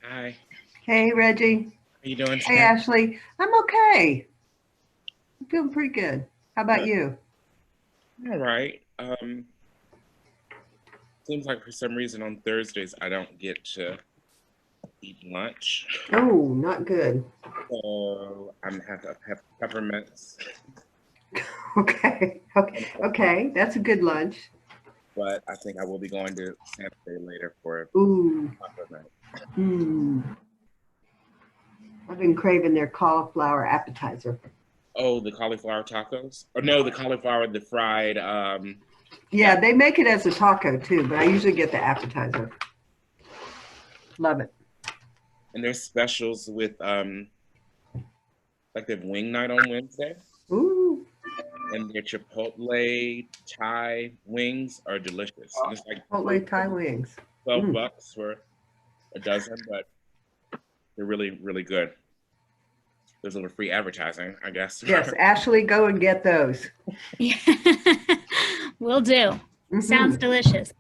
Hi, Hey, Reggie. how you doing Hey, today? Ashley. I'm okay. I'm feeling pretty good. How about Good. you? All right. Seems like for some reason on Thursdays I don't get to eat lunch, Oh, not good. so I'm have to have peppermints, Okay. Okay. Okay. That's a good lunch. but I think I will be going to Santa Fe later for Ooh. taco night. Mm. I've been craving their cauliflower appetizer. Oh, the cauliflower tacos? Or no, the cauliflower, the fried. Yeah, Yeah, they make it as a taco too, but I usually get the appetizer. Love it. and there's specials with like they have wing night on Wednesday, Ooh. and their Chipotle Thai wings are delicious, and it's like Chipotle Thai wings. 12 Mm. bucks for a dozen, but they're really, really good. There's a little free advertising, I guess. Yes, Ashley, go and get those. Yeah. Will do. Sounds Hmm. delicious.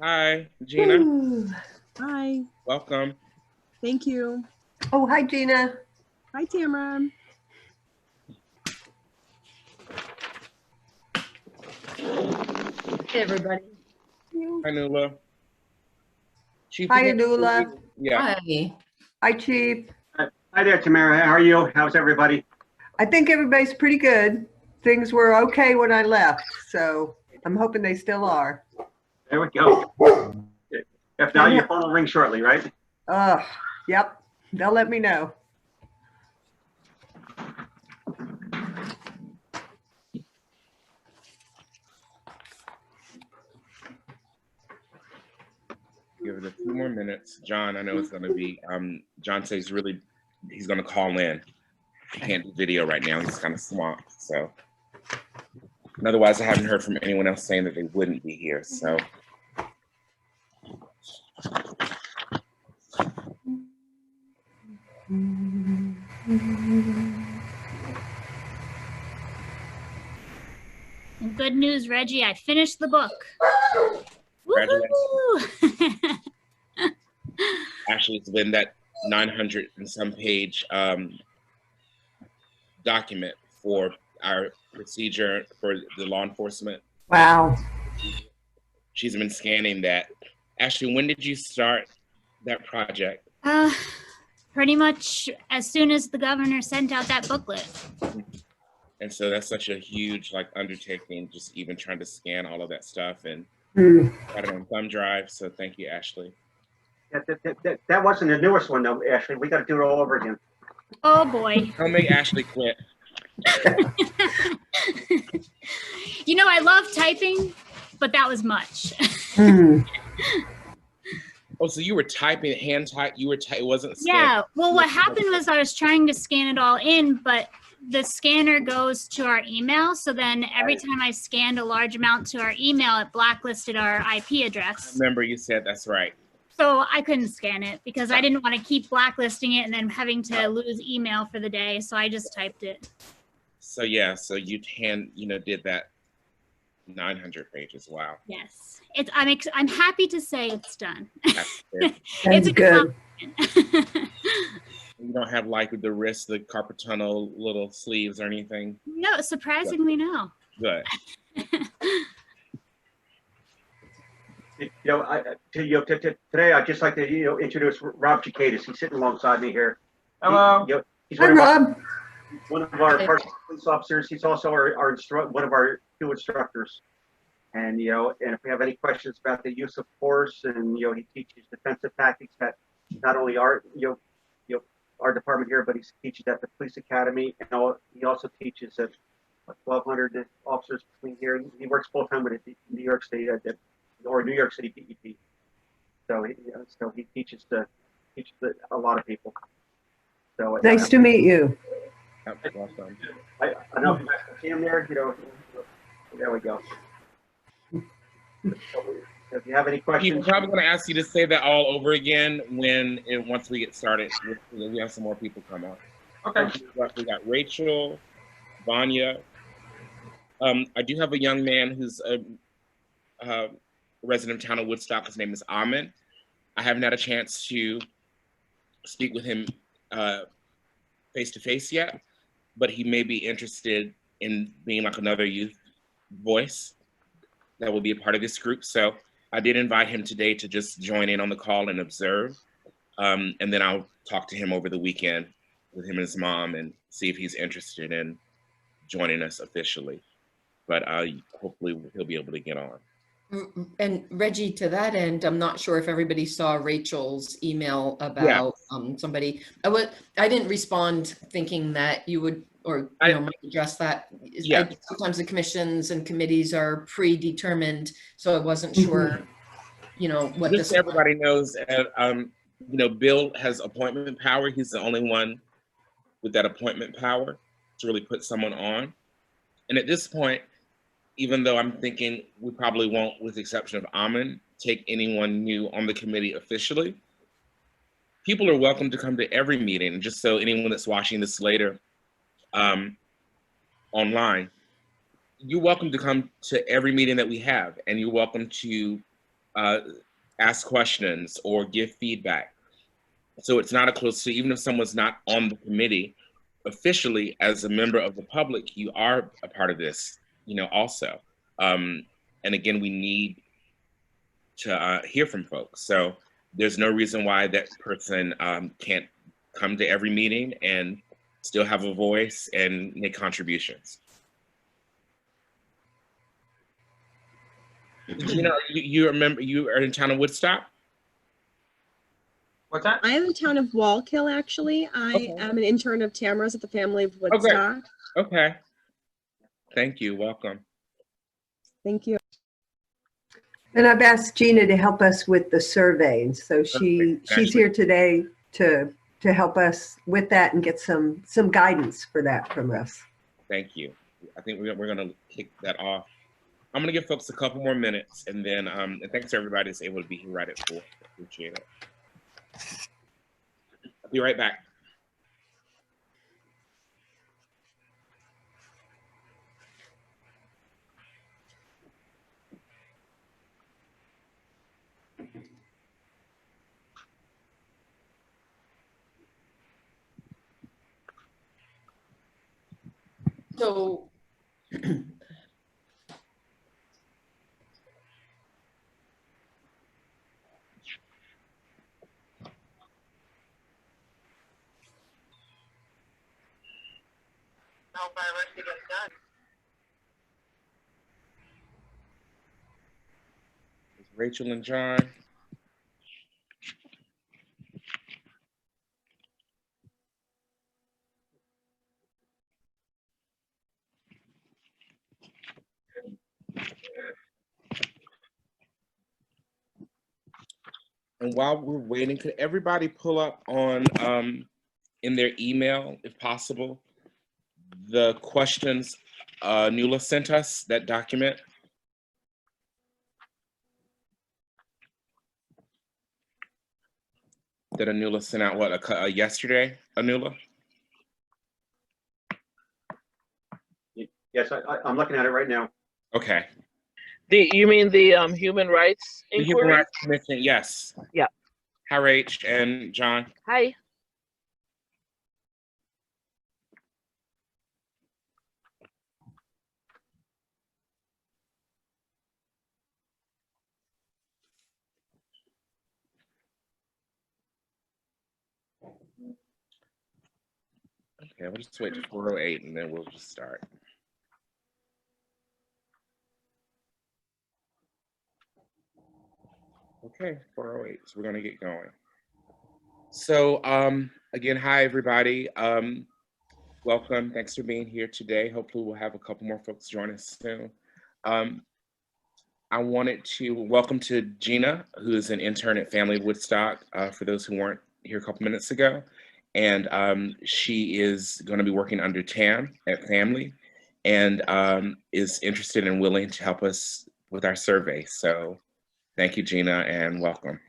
Hi, Gina. Hi, Welcome. thank you. Oh, hi, Gina. Hi, Tamara. Hey, everybody. Hi, Nula. Chief is Hi, in the Anula. studio. Yeah. Hi. Hi, Chief. Hi there, Tamara. How are you? How's everybody? I think everybody's pretty good. Things were okay when I left, so I'm hoping they still are. There we go. If not, your phone will ring shortly, right? Yep. They'll let me know. Give it a few more minutes. John, I know it's going to be, John says he's going to call in. He can't do video right now. He's kind of swamped. So, and otherwise, I haven't heard from anyone else saying that they wouldn't be here. So, And good news, Reggie, I finished the book. congratulations. Woohoo! Actually, it's been that 900 and some page document for our procedure for the law enforcement. Wow. She's been scanning that. Ashley, when did you start that project? Pretty much as soon as the governor sent out that booklet. And so that's such a huge undertaking, just even trying to scan all of that stuff and got it on thumb drive. So thank you, Ashley. That wasn't the newest one, though, Ashley. We got to do it all over again. Oh boy. Don't make Ashley quit. You know, I love typing, but that was much. Oh, so you were typing, hand type, it wasn't scanning. Yeah, well, what happened was I was trying to scan it all in, but the scanner goes to our email. So then every time I scanned a large amount to our email, it blacklisted our IP I address. remember you said that's right. So I couldn't scan it because I didn't want to keep blacklisting it and then having to lose email for the day. So I just typed it. So yeah, so you did that 900 pages. Wow. Yes, I'm happy to say it's done. That's good. It's a good. You don't have the wrist, the carpal tunnel little sleeves or anything? No, surprisingly, no. Good. Today I'd just like to introduce Rob Cicadas. He's sitting alongside me here. Hello. He's Hi, Rob. one of our police officers. He's also one of our two instructors. And and if we have any questions about the use of force, and he teaches defensive tactics at not only our our department here, but he teaches at the police academy, and he also teaches at 1,200 officers between here. He works full time with New York State or New York City DEP. So he teaches a lot of people. So Nice to meet you. That's awesome. I know if you guys can see him there. There we go. If you have any questions, He's probably going to ask you to say that all over again once we get started. We have some more people come on. Okay. We got Rachel, Vanya. I do have a young man who's resident of town of Woodstock. His name is Amin. I haven't had a chance to speak with him face to face yet, but he may be interested in being like another youth voice that will be a part of this group. So I did invite him today to just join in on the call and observe. And then I'll talk to him over the weekend with him and his mom and see if he's interested in joining us officially. But hopefully he'll be able to get on. And Reggie, to that end, I'm not sure if everybody saw Rachel's email about somebody. I didn't respond thinking that you would, or might address that. Yeah. Sometimes the commissions and committees are predetermined, so I wasn't sure, what Just this. so everybody knows, Bill has appointment power. He's the only one with that appointment power to really put someone on. And at this point, even though I'm thinking we probably won't, with the exception of Amin, take anyone new on the committee officially, people are welcome to come to every meeting. Just so anyone that's watching this later online, you're welcome to come to every meeting that we have, and you're welcome to ask questions or give feedback. So it's not a close, so even if someone's not on the committee, officially as a member of the public, you are a part of this, also. And again, we need to hear from folks. So there's no reason why that person can't come to every meeting and still have a voice and make contributions. You remember you are in town of Woodstock? What's that? I am in town of Wallkill, actually. I am an intern of Tamara's at the Family of Woodstock. Okay. Thank you. Welcome. Thank you. And I've asked Gina to help us with the survey. So she's here today to help us with that and get some guidance for that from us. Thank you. I think we're going to kick that off. I'm going to give folks a couple more minutes, and then and thanks to everybody that's able to be here right at 4. Appreciate it. I'll be right back. So Rachel and John. And while we're waiting, could everybody pull up on in their email, if possible, the questions Nuala sent us, that document? That Anula sent out, what, yesterday, Anula? Yes, I'm looking at it right now. Okay. You mean the Human Rights The Inquiry? Human Rights Commission, yes. Yeah. Hi, Rach and John. Hi. Okay, we'll just wait to 4:08 and then we'll just start. Okay, 4:08, so we're gonna get going. So again, hi everybody. Welcome, thanks for being here today. Hopefully we'll have a couple more folks join us soon. I wanted to welcome to Gina, who is an intern at Family of Woodstock, for those who weren't here a couple minutes ago. And she is going to be working under Tam at Family and is interested and willing to help us with our survey. So thank you, Gina, and welcome.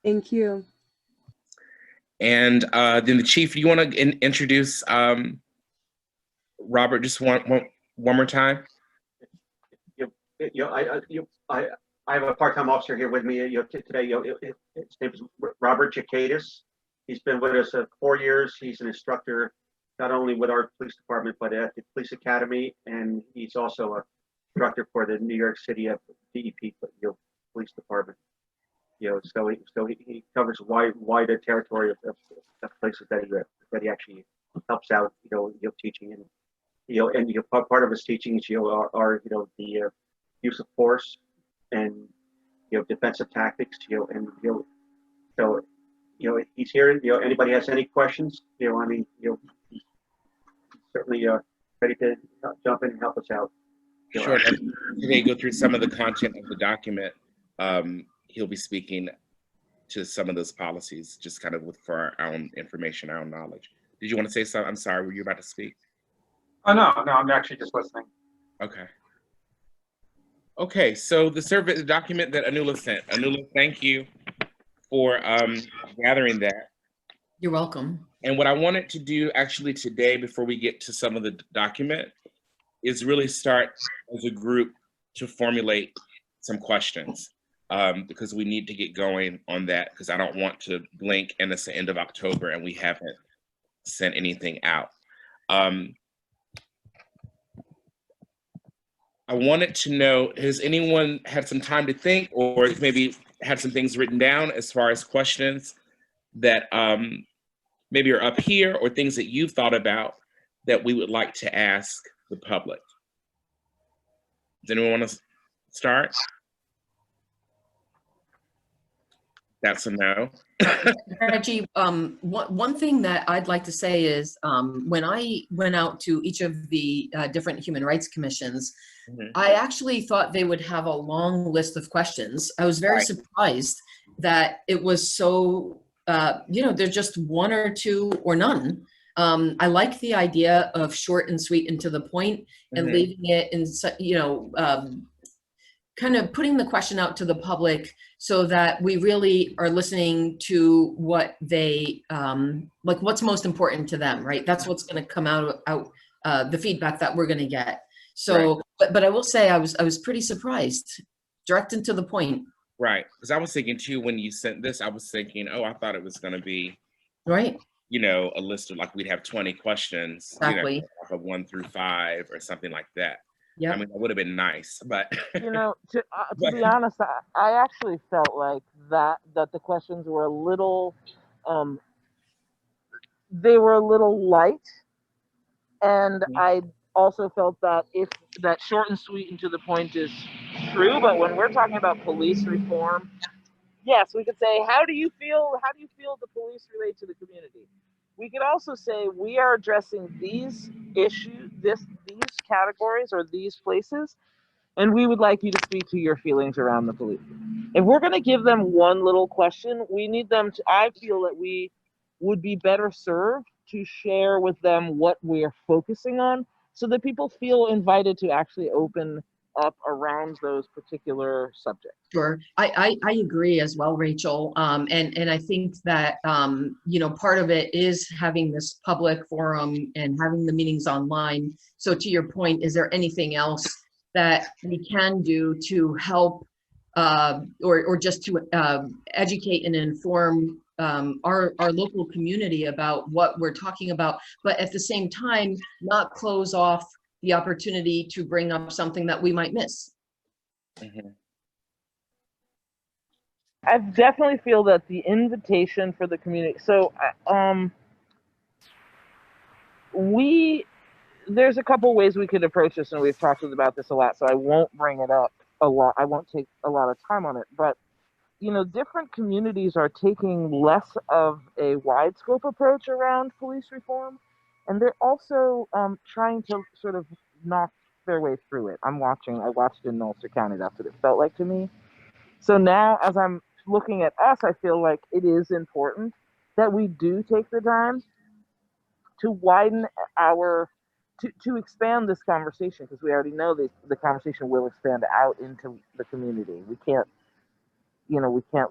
Thank you. And then the chief, you want to introduce Robert just one more time? I have a part-time officer here with me, today, his name is Robert Jacadis. He's been with us 4 years. He's an instructor, not only with our police department, but at the police academy. And he's also a instructor for the New York City DEP, police department. So he covers a wider territory of places that he actually helps out, teaching and part of his teaching is are the use of force and defensive tactics, so he's here. Anybody has any questions, he's certainly ready to jump in and help us out. Sure. Today, go through some of the content of the document. He'll be speaking to some of those policies, just kind of for our own information, our own knowledge. Did you want to say something? I'm sorry, were you about to speak? Oh, no, I'm actually just listening. Okay. Okay, so the survey, the document that Anula sent. Anula, thank you for gathering that. You're welcome. And what I wanted to do actually today, before we get to some of the document, is really start as a group to formulate some questions. Because we need to get going on that, because I don't want to blink and it's the end of October and we haven't sent anything out. I wanted to know, has anyone had some time to think or maybe had some things written down as far as questions that maybe are up here or things that you've thought about that we would like to ask the public? Does anyone want to start? That's a no. Reggie, one thing that I'd like to say is when I went out to each of the different human rights commissions, I actually thought they would have a long list of questions. I was very surprised that it was so, there's just one or two or none. I like the idea of short and sweet and to the point and leaving it in, kind of putting the question out to the public so that we really are listening to what they, like what's most important to them, right? That's what's going to come out the feedback that we're going to get. So, but I will say I was pretty surprised, direct and to the point. Right, because I was thinking too, when you sent this, I was thinking, oh, I thought it was going to be, right, a list of like, we'd have 20 questions, exactly, like a 1 through 5 or something like that. Yeah, I mean, that would have been nice, but to be honest, I actually felt like that the questions were a little, they were a little light, and I also felt that if that short and sweet and to the point is true, but when we're talking about police reform, yes, we could say, how do you feel the police relate to the community? We could also say we are addressing these issues, these categories or these places, and we would like you to speak to your feelings around the police. If we're going to give them one little question, we need them to, I feel that we would be better served to share with them what we're focusing on so that people feel invited to actually open up around those particular subjects. Sure, I agree as well, Rachel. And I think that part of it is having this public forum and having the meetings online. So to your point, is there anything else that we can do to help or just to educate and inform our local community about what we're talking about, but at the same time, not close off the opportunity to bring up something that we might miss. I definitely feel that the invitation for the community. So, there's a couple ways we could approach this, and we've talked about this a lot. So I won't bring it up a lot. I won't take a lot of time on it. But different communities are taking less of a wide scope approach around police reform, and they're also trying to sort of knock their way through it. I watched it in Ulster County. That's what it felt like to me. So now, as I'm looking at us, I feel like it is important that we do take the time to widen to expand this conversation, because we already know the conversation will expand out into the community. We can't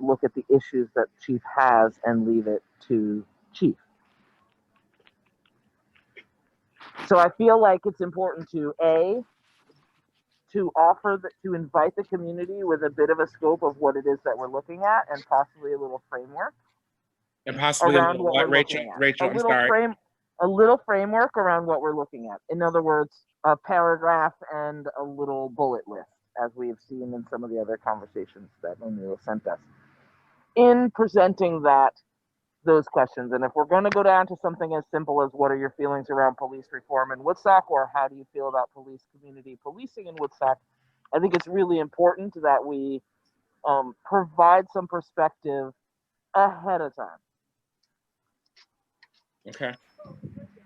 look at the issues that Chief has and leave it to Chief. So I feel like it's important to to offer to invite the community with a bit of a scope of what it is that we're looking at, and possibly a little framework And possibly around what we're Rachel, looking at. Rachel, a I'm little sorry. a little framework around what we're looking at. In other words, a paragraph and a little bullet list, as we have seen in some of the other conversations that O'Neill sent us. In presenting those questions, and if we're going to go down to something as simple as what are your feelings around police reform in Woodstock, or how do you feel about community policing in Woodstock, I think it's really important that we provide some perspective ahead of time. Okay.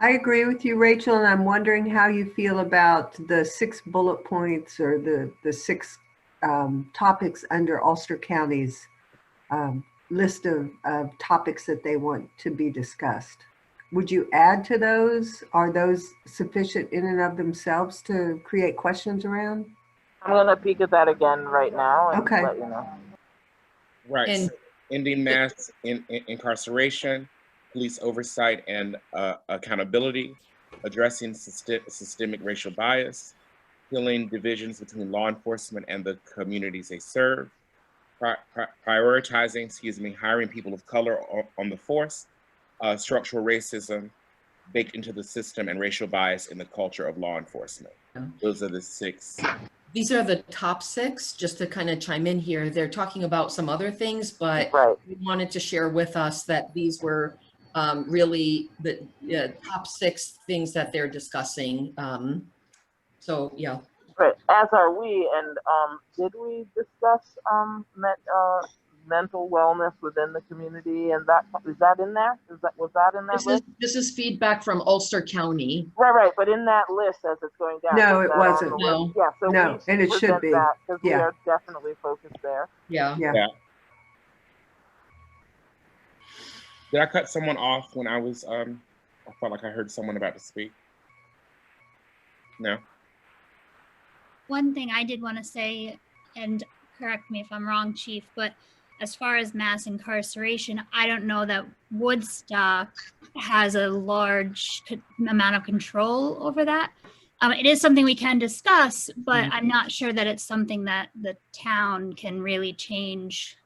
I agree with you, Rachel, and I'm wondering how you feel about the 6 bullet points or the 6 topics under Ulster County's list of topics that they want to be discussed. Would you add to those? Are those sufficient in and of themselves to create questions around? I'm going to peek at that again right now and Okay. let you know. Right. And- So ending mass incarceration, police oversight and accountability, addressing systemic racial bias, healing divisions between law enforcement and the communities they serve, prioritizing, hiring people of color on the force, structural racism baked into the system, and racial bias in the culture of law enforcement. Those are the 6. These are the top 6, just to kind of chime in here. They're talking about some other things, but Right. we wanted to share with us that these were really the top 6 things that they're discussing. So yeah. Right, as are we. And did we discuss mental wellness within the community? And is that in there? Was that in that list? This is feedback from Ulster County. Right. But in that list, as it's going down, No, is it that wasn't. on the list? No. Yeah. So No, and it should be. because we Yeah. are definitely focused there. Yeah. Yeah. Did I cut someone off when I was, I felt like I heard someone about to speak? No? One thing I did want to say, and correct me if I'm wrong, Chief, but as far as mass incarceration, I don't know that Woodstock has a large amount of control over that. It is something we can discuss, but I'm not sure that it's something that the town can really change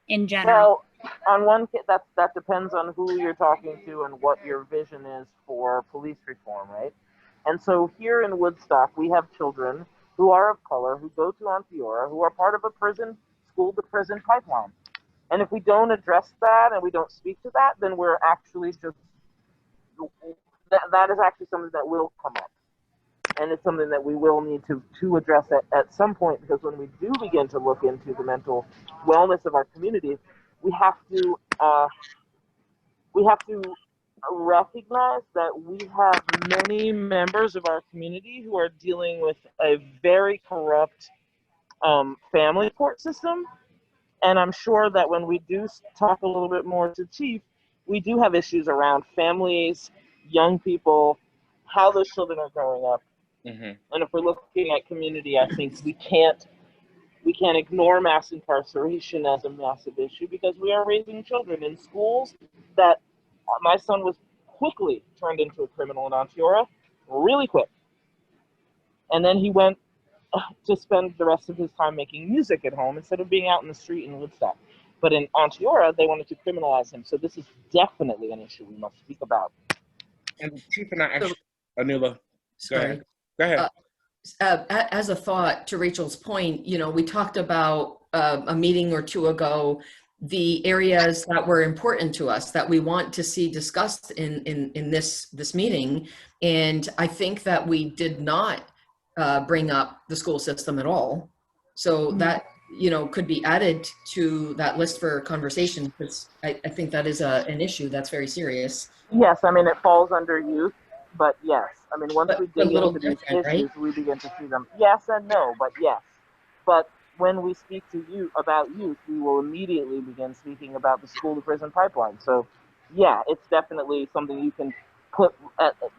in general. Well, on one that depends on who you're talking to and what your vision is for police reform, right? And so here in Woodstock, we have children who are of color, who go to Onteora, who are part of a school-to-prison pipeline. And if we don't address that and we don't speak to that, then we're actually just, that is actually something that will come up. And it's something that we will need to address at some point, because when we do begin to look into the mental wellness of our community, we have to recognize that we have many members of our community who are dealing with a very corrupt family court system. And I'm sure that when we do talk a little bit more to Chief, we do have issues around families, young people, how those children are growing up. Mm-hmm. And if we're looking at community, I think we can't ignore mass incarceration as a massive issue, because we are raising children in schools that my son was quickly turned into a criminal in Onteora, really quick. And then he went to spend the rest of his time making music at home instead of being out in the street in Woodstock. But in Onteora, they wanted to criminalize him. So this is definitely an issue we must speak about. And Chief and I actually, Anula, Sorry. Go ahead. As a thought to Rachel's point, we talked about a meeting or 2 ago, the areas that were important to us that we want to see discussed in this meeting. And I think that we did not bring up the school system at all. So that, could be added to that list for conversation, because I think that is an issue that's very serious. Yes, I mean, it falls under youth, but yes. I mean, once we dig into these issues, right? we begin to see them. Yes and no, but yes. But when we speak to you about youth, we will immediately begin speaking about the school-to-prison pipeline. So, yeah, it's definitely something you can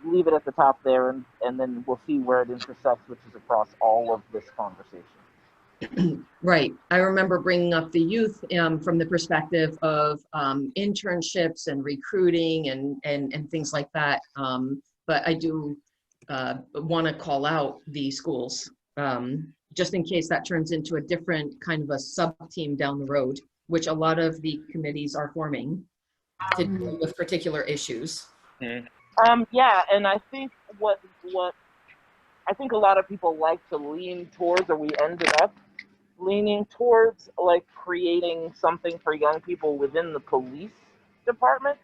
leave it at the top there, and then we'll see where it intersects, which is across all of this conversation. Right. I remember bringing up the youth from the perspective of internships and recruiting and things like that. But I do want to call out the schools just in case that turns into a different kind of a sub-team down the road, which a lot of the committees are forming to deal with particular issues. Yeah, and I think what I think a lot of people like to lean towards, or we ended up leaning towards, like creating something for young people within the police department.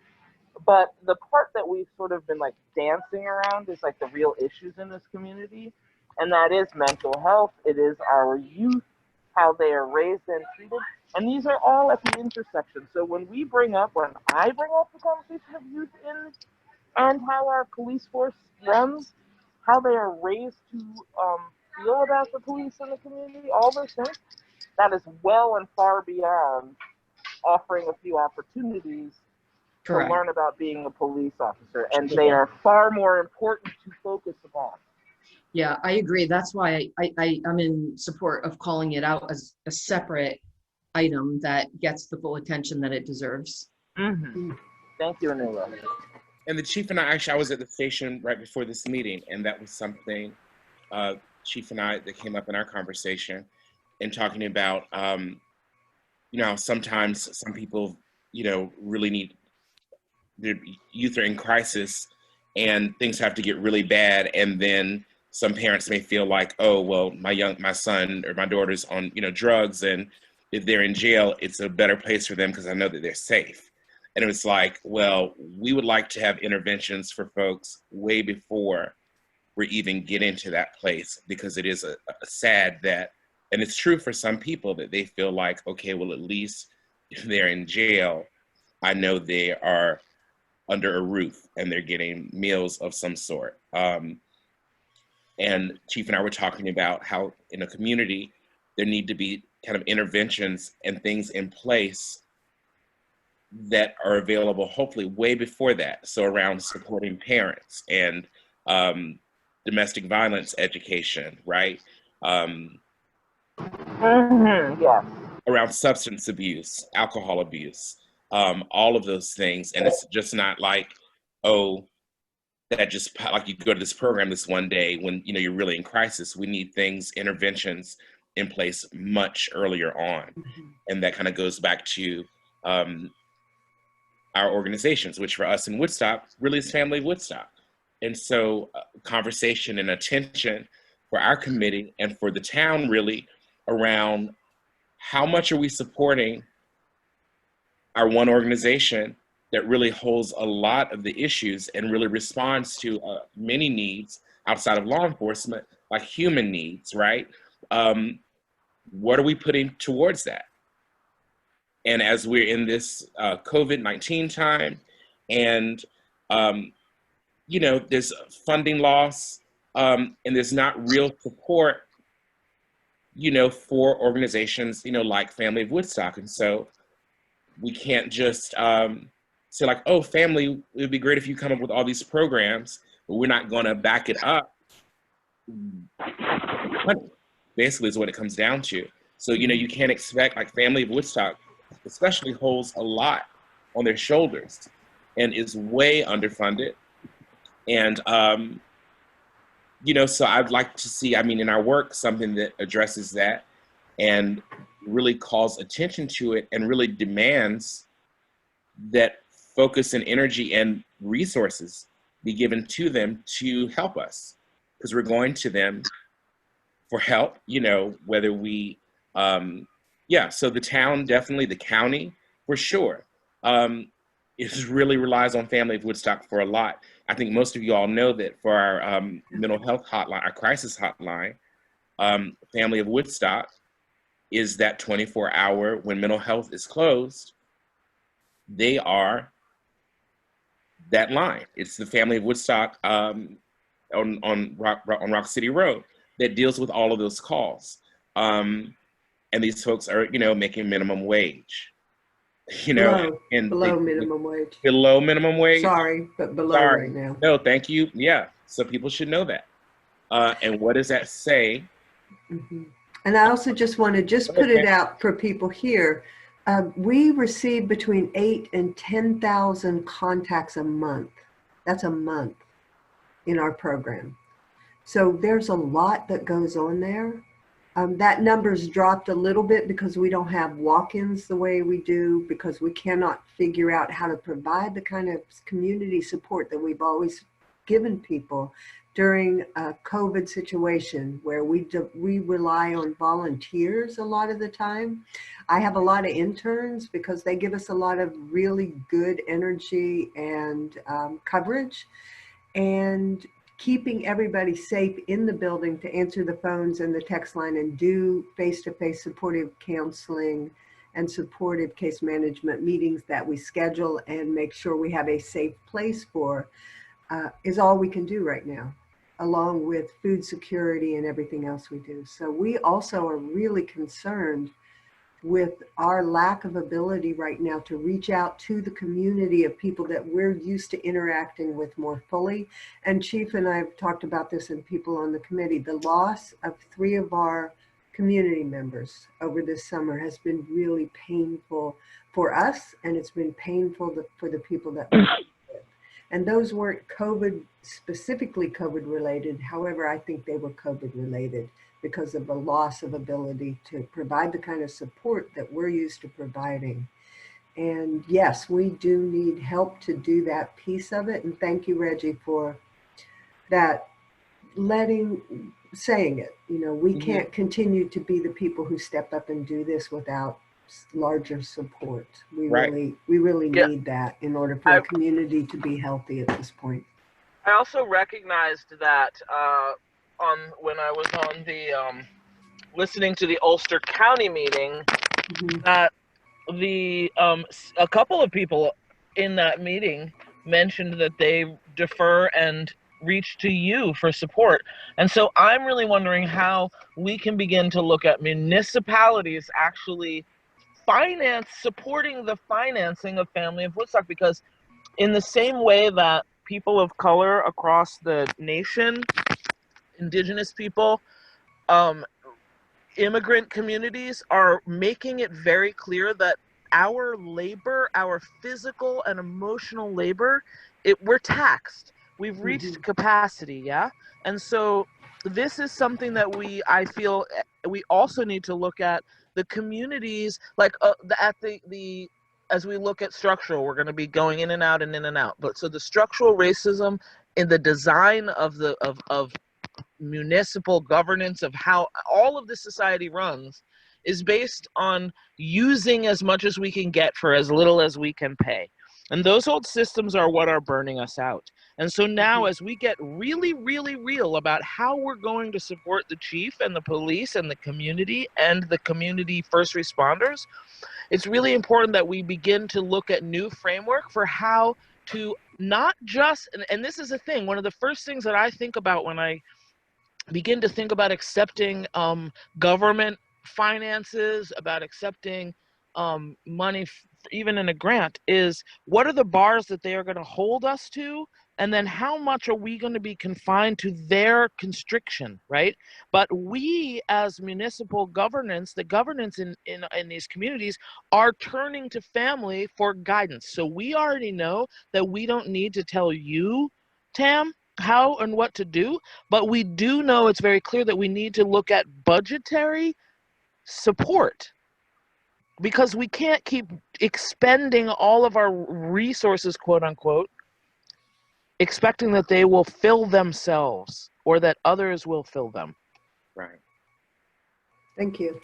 But the part that we've sort of been like dancing around is like the real issues in this community, and that is mental health. It is our youth, how they are raised and treated, and these are all at the intersection. So when I bring up the conversation of youth in and how our police force runs, how they are raised to feel about the police and the community, all those things, that is well and far beyond offering a few opportunities Correct. to learn about being a police officer, and they are far more important to focus upon. Yeah, I agree. That's why I'm in support of calling it out as a separate item that gets the full attention that it deserves. Mm-hmm. Thank you, Anila. And the chief and I was at the station right before this meeting, and that was something Chief and I that came up in our conversation, and talking about, you know, sometimes some people, you know, really need, their youth are in crisis and things have to get really bad, and then some parents may feel like, oh, well, my son or my daughter's on, you know, drugs, and if they're in jail, it's a better place for them because I know that they're safe. And it was like, well, we would like to have interventions for folks way before we even get into that place, because it is a sad that, and it's true for some people, that they feel like, okay, well, at least if they're in jail, I know they are under a roof and they're getting meals of some sort. And Chief and I were talking about how in a community, there need to be kind of interventions and things in place that are available hopefully way before that. So around supporting parents and domestic violence education, right? Yeah. Around substance abuse, alcohol abuse, all of those things. And it's just not like, oh, that just like you go to this program this one day when, you know, you're really in crisis. We need things, interventions in place much earlier on. And that kind of goes back to our organizations, which for us in Woodstock really is Family of Woodstock. And so conversation and attention for our committee and for the town really around how much are we supporting our one organization that really holds a lot of the issues and really responds to many needs outside of law enforcement, like human needs, right? What are we putting towards that? And as we're in this COVID-19 time, and you know, there's funding loss, and there's not real support, you know, for organizations, you know, like Family of Woodstock. And so we can't just say like, oh, family, it would be great if you come up with all these programs, but we're not gonna back it up. Basically is what it comes down to. So, you know, you can't expect, like Family of Woodstock especially holds a lot on their shoulders and is way underfunded. And, you know, so I'd like to see, I mean, in our work, something that addresses that and really calls attention to it and really demands that focus and energy and resources be given to them to help us, because we're going to them for help, you know, whether we, yeah, so the town, definitely the county, for sure, it really relies on Family of Woodstock for a lot. I think most of you all know that for our mental health hotline, our crisis hotline, Family of Woodstock is that 24-hour, when mental health is closed, they are that line. It's the Family of Woodstock on Rock City Road that deals with all of those calls. And these folks are, you know, making minimum wage, you know, below minimum wage. Below minimum wage. Sorry, but below right now. No, thank you. Yeah, so people should know that. And what does that say? And I also just want to put it out for people here. We receive between 8,000 and 10,000 contacts a month. That's a month in our program. So there's a lot that goes on there. That number's dropped a little bit because we don't have walk-ins the way we do, because we cannot figure out how to provide the kind of community support that we've always given people during a COVID situation where we rely on volunteers a lot of the time. I have a lot of interns because they give us a lot of really good energy and coverage. And keeping everybody safe in the building to answer the phones and the text line and do face-to-face supportive counseling and supportive case management meetings that we schedule and make sure we have a safe place for is all we can do right now, along with food security and everything else we do. So we also are really concerned with our lack of ability right now to reach out to the community of people that we're used to interacting with more fully. And Chief and I have talked about this, and people on the committee, the loss of 3 of our community members over this summer has been really painful for us, and it's been painful for the people that we work with. And those weren't specifically COVID related. However, I think they were COVID related because of the loss of ability to provide the kind of support that we're used to providing. And yes, we do need help to do that piece of it. And thank you, Reggie, for that, saying it. You know, we can't continue to be the people who step up and do this without larger support. We really need that in order for our community to be healthy at this point. I also recognized that when I was on the listening to the Ulster County meeting, that a couple of people in that meeting mentioned that they defer and reach to you for support. And so I'm really wondering how we can begin to look at municipalities actually supporting the financing of Family of Woodstock, because in the same way that people of color across the nation, Indigenous people, immigrant communities are making it very clear that our labor, our physical and emotional labor, we're taxed. We've reached capacity, yeah? And so this is something that I feel we also need to look at the communities, like as we look at structural, we're going to be going in and out and in and out. But so the structural racism in the design of municipal governance, of how all of the society runs, is based on using as much as we can get for as little as we can pay. And those old systems are what are burning us out. And so now as we get really, really real about how we're going to support the chief and the police and the community first responders, it's really important that we begin to look at new framework for how to not just, and this is a thing, one of the first things that I think about when I begin to think about accepting government finances, about accepting money even in a grant, is what are the bars that they are going to hold us to, and then how much are we going to be confined to their constriction, right? But we as municipal governance, the governance in these communities, are turning to family for guidance. So we already know that we don't need to tell you, Tam, how and what to do, but we do know it's very clear that we need to look at budgetary support, because we can't keep expending all of our resources, quote unquote, expecting that they will fill themselves or that others will fill them. Right. Thank you.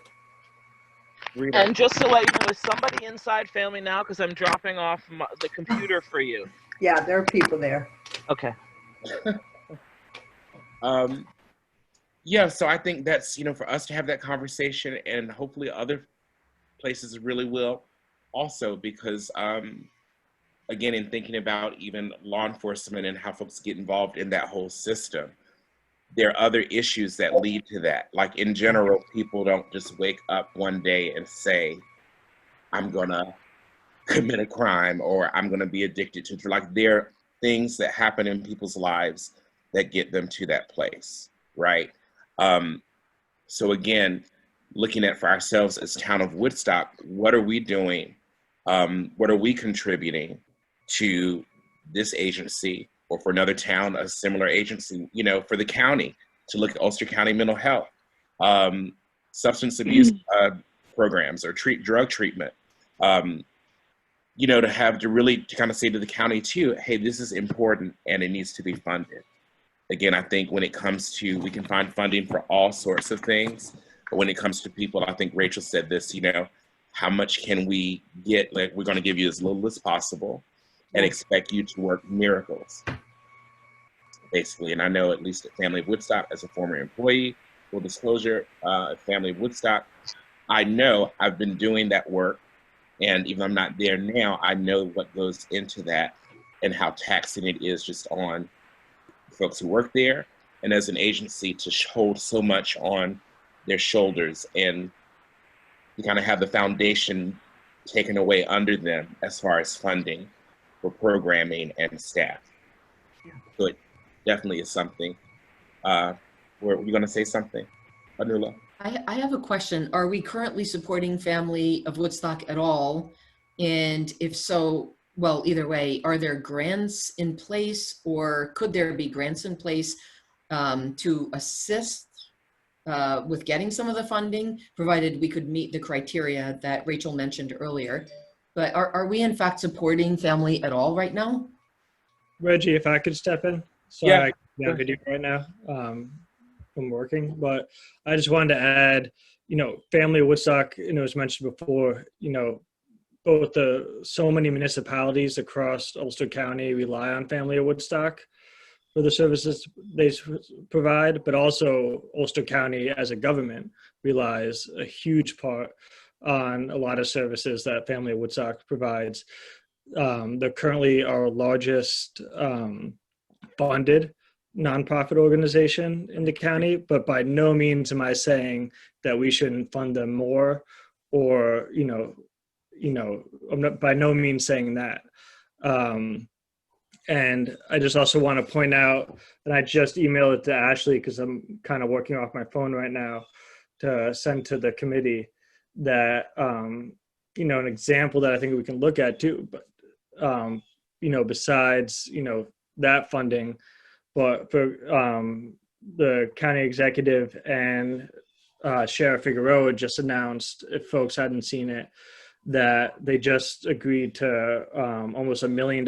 Rita. And just to let you know, is somebody inside Family now? Because I'm dropping off the computer for you. Yeah, there are people there. Okay. Yeah, so I think that's, for us to have that conversation, and hopefully other places really will also, because again, in thinking about even law enforcement and how folks get involved in that whole system, there are other issues that lead to that. Like in general, people don't just wake up one day and say, I'm gonna commit a crime, or I'm gonna be addicted to, like, there are things that happen in people's lives that get them to that place, right? So again, looking at for ourselves as Town of Woodstock, what are we doing? What are we contributing to this agency, or for another town, a similar agency, for the county, to look at Ulster County mental health? substance abuse programs or drug treatment. You know, to really kind of say to the county too, hey, this is important and it needs to be funded. Again, I think when it comes to, we can find funding for all sorts of things, but when it comes to people, I think Rachel said this, you know, how much can we get? Like, we're going to give you as little as possible and expect you to work miracles, basically. And I know, at least at Family of Woodstock, as a former employee, full disclosure, at Family of Woodstock, I know I've been doing that work. And even though I'm not there now, I know what goes into that and how taxing it is just on folks who work there and as an agency to hold so much on their shoulders and to kind of have the foundation taken away under them as far as funding for programming and staff. So it definitely is something. Were you going to say something, Anula? I have a question. Are we currently supporting Family of Woodstock at all? And if so, well, either way, are there grants in place, or could there be grants in place to assist with getting some of the funding, provided we could meet the criteria that Rachel mentioned earlier? But are we in fact supporting Family at all right now? Reggie, if I could step in. Sorry, Yeah. I can't be on video right now. I'm working, but I just wanted to add, you know, Family of Woodstock, you know, as mentioned before, you know, both so many municipalities across Ulster County rely on Family of Woodstock for the services they provide, but also Ulster County as a government relies a huge part on a lot of services that Family of Woodstock provides. They're currently our largest funded nonprofit organization in the county, but by no means am I saying that we shouldn't fund them more, or I'm not by no means saying that. And I just also want to point out, and I just emailed it to Ashley because I'm kind of working off my phone right now to send to the committee, that you know, an example that I think we can look at too, but you know, besides, you know, that funding, but for the county executive and Sheriff Figueroa just announced, if folks hadn't seen it, that they just agreed to almost $1 million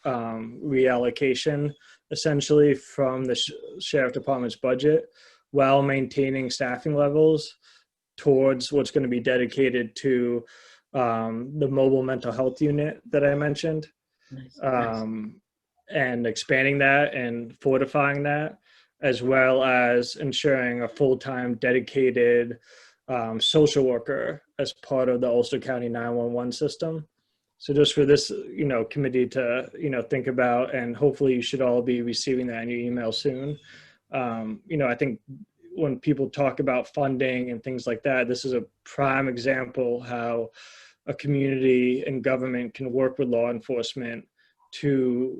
reallocation, essentially, from the Sheriff Department's budget, while maintaining staffing levels towards what's going to be dedicated to the mobile mental health unit that I mentioned. Nice. And expanding that and fortifying that, as well as ensuring a full-time dedicated social worker as part of the Ulster County 911 system. So just for this, you know, committee to, you know, think about, and hopefully you should all be receiving that in your email soon. You know, I think when people talk about funding and things like that, this is a prime example how a community and government can work with law enforcement to,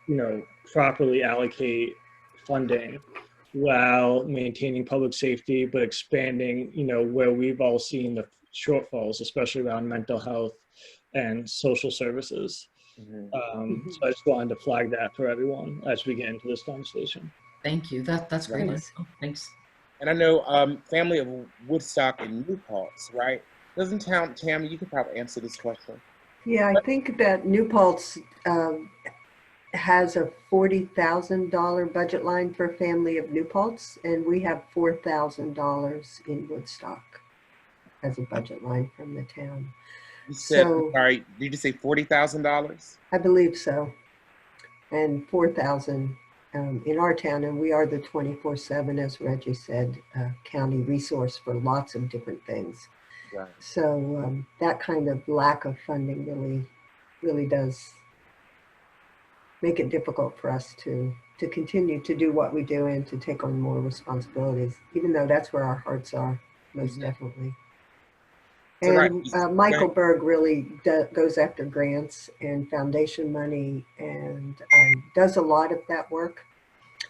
you know, properly allocate funding while maintaining public safety, but expanding, you know, where we've all seen the shortfalls, especially around mental health and social services. So I just wanted to flag that for everyone as we get into this conversation. Thank you. That's great. Thanks. Thanks. And I know Family of Woodstock and New Paltz, right? Doesn't Tammy, you could probably answer this question. Yeah, I think that New Paltz has a $40,000 budget line for Family of New Paltz, and we have $4,000 in Woodstock as a budget line from the town. You said, So- sorry, did you say $40,000? I believe so. And 4,000 in our town, and we are the 24/7, as Reggie said, county resource for lots of different things. Right. So that kind of lack of funding really does make it difficult for us to continue to do what we do and to take on more responsibilities, even though that's where our hearts are, most definitely. So And right. Michael Berg really goes after grants and foundation money and does a lot of that work.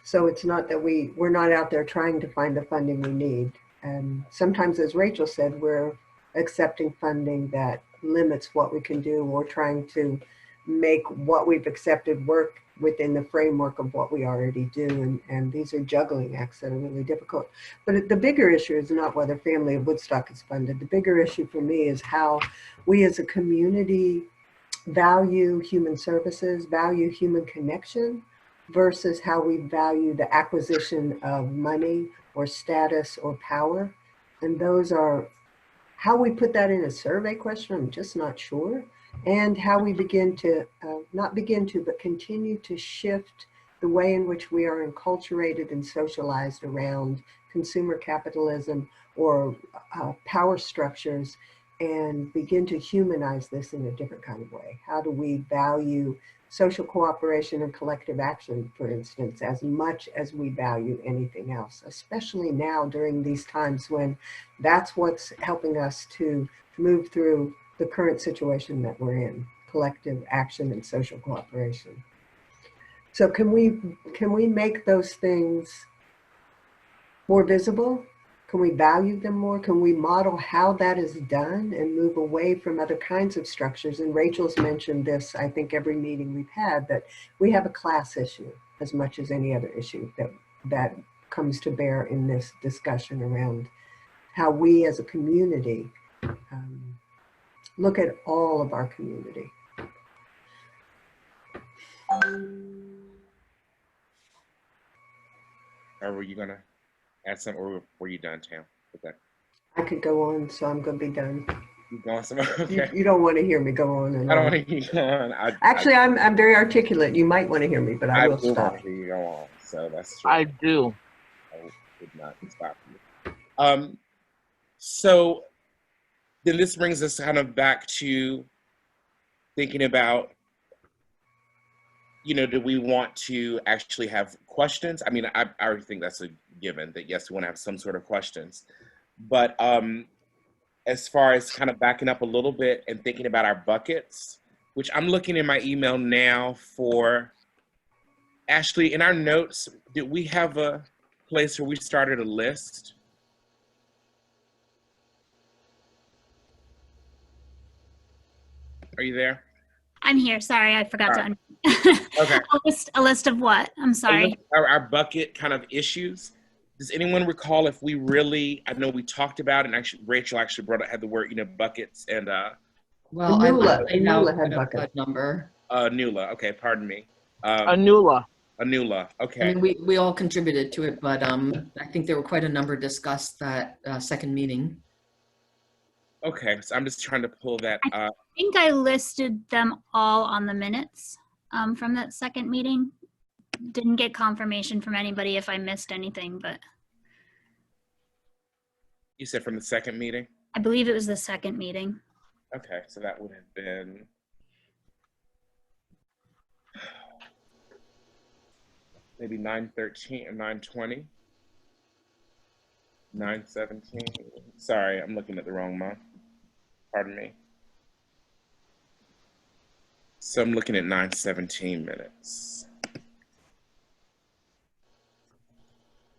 So it's not that we're not out there trying to find the funding we need. And sometimes, as Rachel said, we're accepting funding that limits what we can do. We're trying to make what we've accepted work within the framework of what we already do. And these are juggling acts that are really difficult. But the bigger issue is not whether Family of Woodstock is funded. The bigger issue for me is how we as a community value human services, value human connection, versus how we value the acquisition of money or status or power. And those are how we put that in a survey question, I'm just not sure. And how we begin to, not begin to, but continue to shift the way in which we are enculturated and socialized around consumer capitalism or power structures, and begin to humanize this in a different kind of way. How do we value social cooperation and collective action, for instance, as much as we value anything else, especially now during these times when that's what's helping us to move through the current situation that we're in, collective action and social cooperation. So can we make those things more visible? Can we value them more? Can we model how that is done and move away from other kinds of structures? And Rachel's mentioned this, I think, every meeting we've had, that we have a class issue as much as any other issue that comes to bear in this discussion around how we as a community look at all of our community. Or were you gonna add some, or were you done, Tam, with that? I could go on, so I'm going to be done. You going somewhere? Okay. You don't want to hear me go on and I don't on. want to hear you go on. Actually, I'm very articulate. You might want to hear me, but I will do stop. want to hear you go on, so that's true. I do. I would not stop you. So then this brings us kind of back to thinking about, you know, do we want to actually have questions? I mean, I already think that's a given that yes, we want to have some sort of questions. But as far as kind of backing up a little bit and thinking about our buckets, which I'm looking in my email now for, Ashley, in our notes, did we have a place where we started a list? Are you there? I'm here. Sorry, I forgot to All unmute. Okay. A list of what? I'm sorry. Our bucket kind of issues. Does anyone recall if we really, I know we talked about it, and actually Rachel actually had the word, you know, buckets and Well, Anula had a buckets. number. Nula. Okay, pardon me. Anula. Anula. Okay. I mean, we all contributed to it, but I think there were quite a number discussed that second meeting. Okay, so I'm just trying to pull that up. I think I listed them all on the minutes from that second meeting. Didn't get confirmation from anybody if I missed anything, but You said from the second meeting? I believe it was the second meeting. Okay, so that would have been maybe 9:13 or 9:20, 9:17. Sorry, I'm looking at the wrong month. Pardon me. So I'm looking at 9:17 minutes.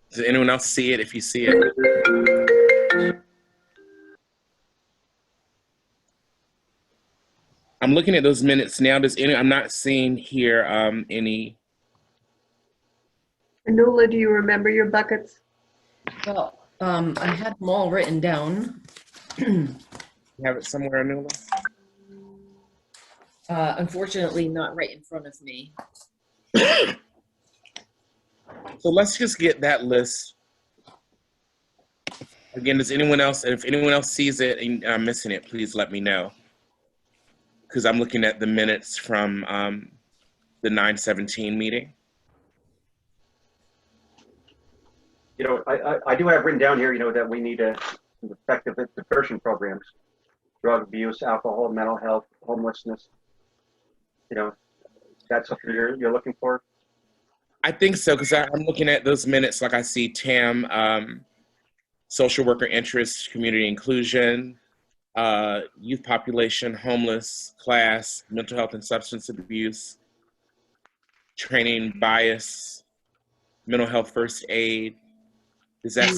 Does anyone else see it? If you see it. I'm looking at those minutes now. I'm not seeing here any. Anula, do you remember your buckets? Well, I had them all written down. You have it somewhere, Anula? Unfortunately, not right in front of me. So let's just get that list. Again, does anyone else, if anyone else sees it and I'm missing it, please let me know. Because I'm looking at the minutes from the 9:17 meeting. You know, I do have written down here, you know, that we need effective diversion programs, drug abuse, alcohol, mental health, homelessness. You know, that's something you're looking for? I think so, because I'm looking at those minutes, like I see TAM, social worker interest, community inclusion, youth population, homeless, class, mental health and substance abuse, training, bias, mental health first aid. Is that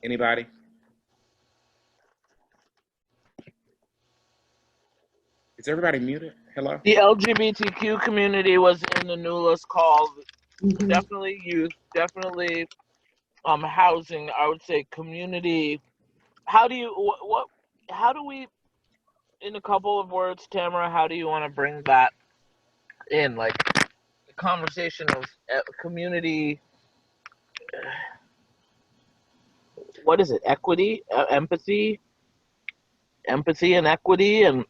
anybody? Is everybody muted? Hello? The LGBTQ community was in the NULA's call. Mhm. Definitely youth, definitely housing. I would say community. How do you how do we, in a couple of words, Tamara, how do you want to bring that in, like the conversation of community, what is it, equity, empathy and equity and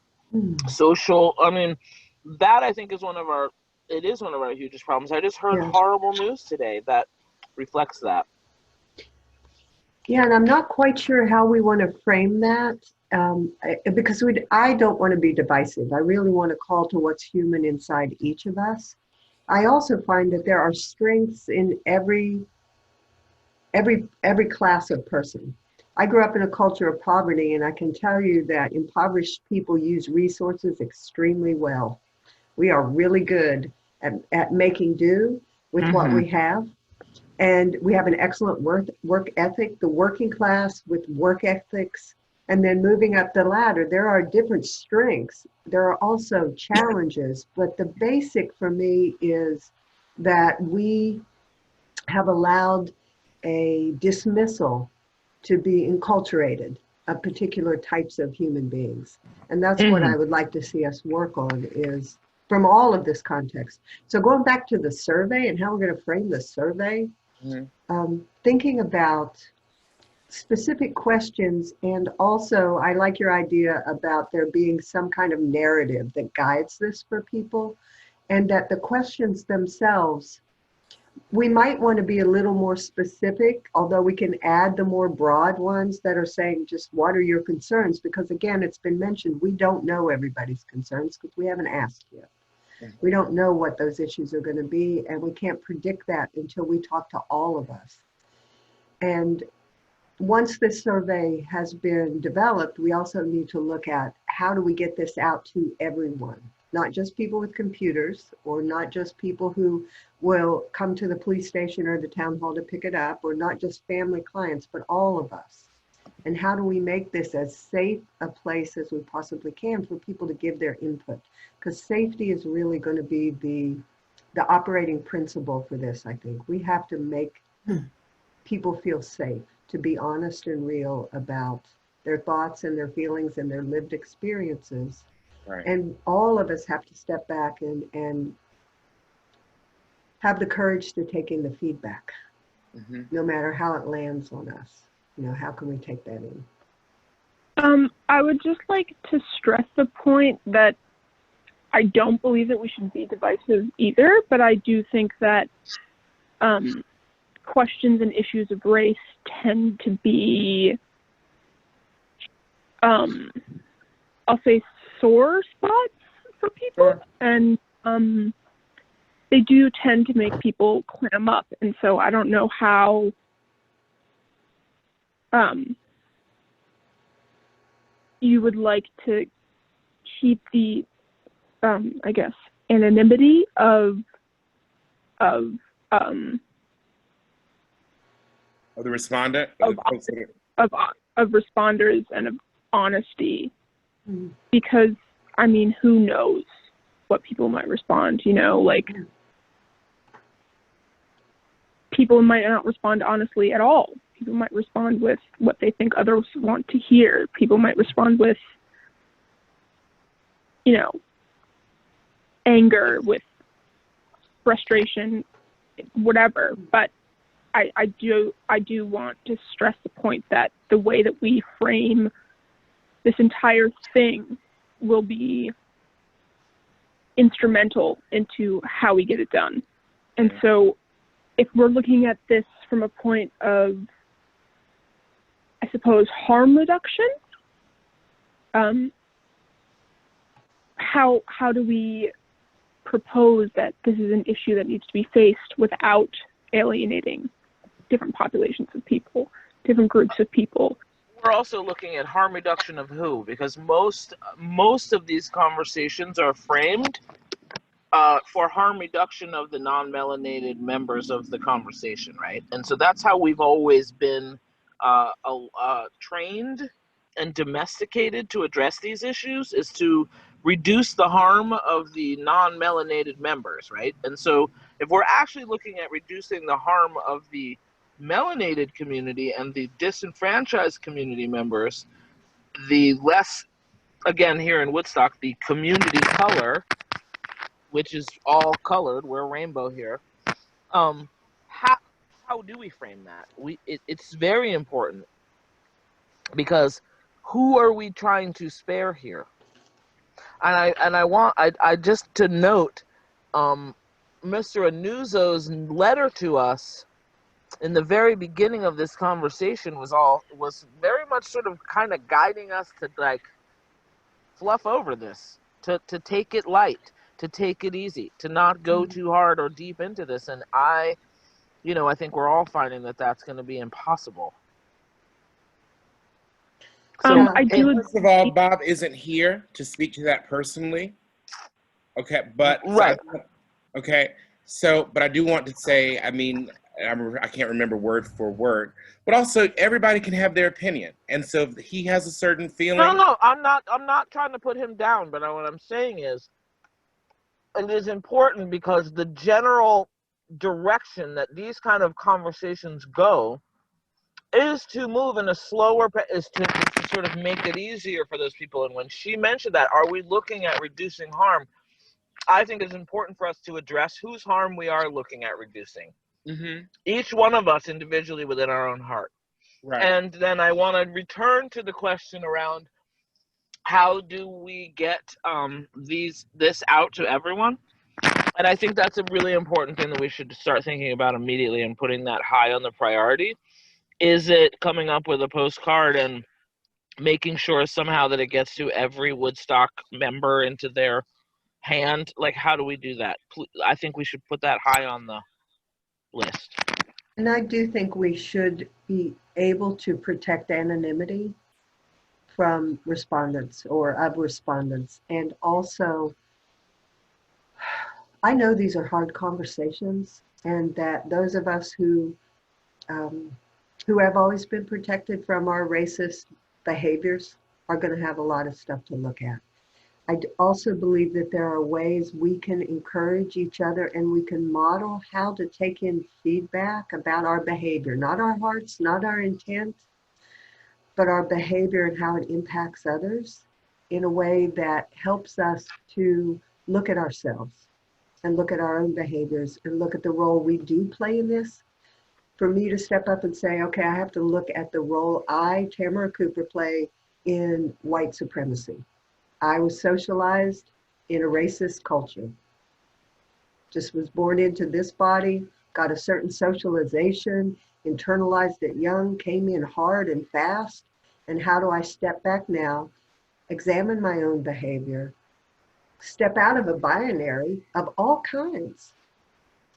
social, I mean, that I think is one of our hugest problems. I just heard Yeah. horrible news today that reflects that. Yeah, and I'm not quite sure how we want to frame that, because I don't want to be divisive. I really want to call to what's human inside each of us. I also find that there are strengths in every class of person. I grew up in a culture of poverty, and I can tell you that impoverished people use resources extremely well. We are really good at making do with what we have. And we have an excellent work ethic, the working class with work ethics, and then moving up the ladder. There are different strengths. There are also challenges, but the basic for me is that we have allowed a dismissal to be enculturated of particular types of human beings. And that's what I would like to see us work on, is from all of this context. So going back to the survey and how we're going to frame the survey, thinking about specific questions, and also I like your idea about there being some kind of narrative that guides this for people, and that the questions themselves, we might want to be a little more specific, although we can add the more broad ones that are saying just what are your concerns, because again, it's been mentioned, we don't know everybody's concerns because we haven't asked yet. We don't know what those issues are going to be, and we can't predict that until we talk to all of us. And once this survey has been developed, we also need to look at how do we get this out to everyone, not just people with computers, or not just people who will come to the police station or the town hall to pick it up, or not just family clients, but all of us. And how do we make this as safe a place as we possibly can for people to give their input? Because safety is really going to be the operating principle for this, I think. We have to make people feel safe, to be honest and real about their thoughts and their feelings and their lived experiences. Right. And all of us have to step back and have the courage to take in the feedback, no matter how it lands on us. You know, how can we take that in? I would just like to stress the point that I don't believe that we should be divisive either, but I do think that questions and issues of race tend to be, I'll say, sore spots for people, and they do tend to make people clam up. And so I don't know how you would like to keep the, I guess, anonymity of the respondent, of responders and of honesty, because I mean, who knows what people might respond, you know, like people might not respond honestly at all. People might respond with what they think others want to hear. People might respond with, you know, anger, with frustration, whatever. But I do want to stress the point that the way that we frame this entire thing will be instrumental into how we get it done. And so if we're looking at this from a point of, I suppose, harm reduction, how do we propose that this is an issue that needs to be faced without alienating different populations of people, different groups of people? We're also looking at harm reduction of who, because most of these conversations are framed for harm reduction of the non-melanated members of the conversation, right? And so that's how we've always been trained and domesticated to address these issues is to reduce the harm of the non-melanated members, right? And so if we're actually looking at reducing the harm of the melanated community and the disenfranchised community members, the less, again, here in Woodstock, the community color, which is all colored, we're rainbow here, how do we frame that? It's very important, because who are we trying to spare here? And I want just to note, Mr. Anuzo's letter to us in the very beginning of this conversation was very much sort of kind of guiding us to like fluff over this, to take it light, to take it easy, to not go too hard or deep into this. And I think we're all finding that that's going to be impossible. So I do. First of all, Bob isn't here to speak to that personally. Okay, but right. But I do want to say, I mean, I can't remember word for word, but also everybody can have their opinion, and so if he has a certain feeling. No, I'm not trying to put him down, but what I'm saying is, it is important because the general direction that these kind of conversations go is to move in a slower, is to sort of make it easier for those people. And when she mentioned that, are we looking at reducing harm? I think it's important for us to address whose harm we are looking at reducing. Mm-hmm. Each one of us individually within our own heart. Right. And then I want to return to the question around how do we get this out to everyone? And I think that's a really important thing that we should start thinking about immediately and putting that high on the priority. Is it coming up with a postcard and making sure somehow that it gets to every Woodstock member into their hand? Like, how do we do that? I think we should put that high on the list. And I do think we should be able to protect anonymity from respondents or of respondents. And also, I know these are hard conversations, and that those of us who have always been protected from our racist behaviors are going to have a lot of stuff to look at. I also believe that there are ways we can encourage each other, and we can model how to take in feedback about our behavior, not our hearts, not our intent, but our behavior and how it impacts others in a way that helps us to look at ourselves and look at our own behaviors and look at the role we do play in this. For me to step up and say, okay, I have to look at the role I, Tamara Cooper, play in white supremacy. I was socialized in a racist culture. Just was born into this body, got a certain socialization, internalized it young, came in hard and fast. And how do I step back now, examine my own behavior, step out of a binary of all kinds?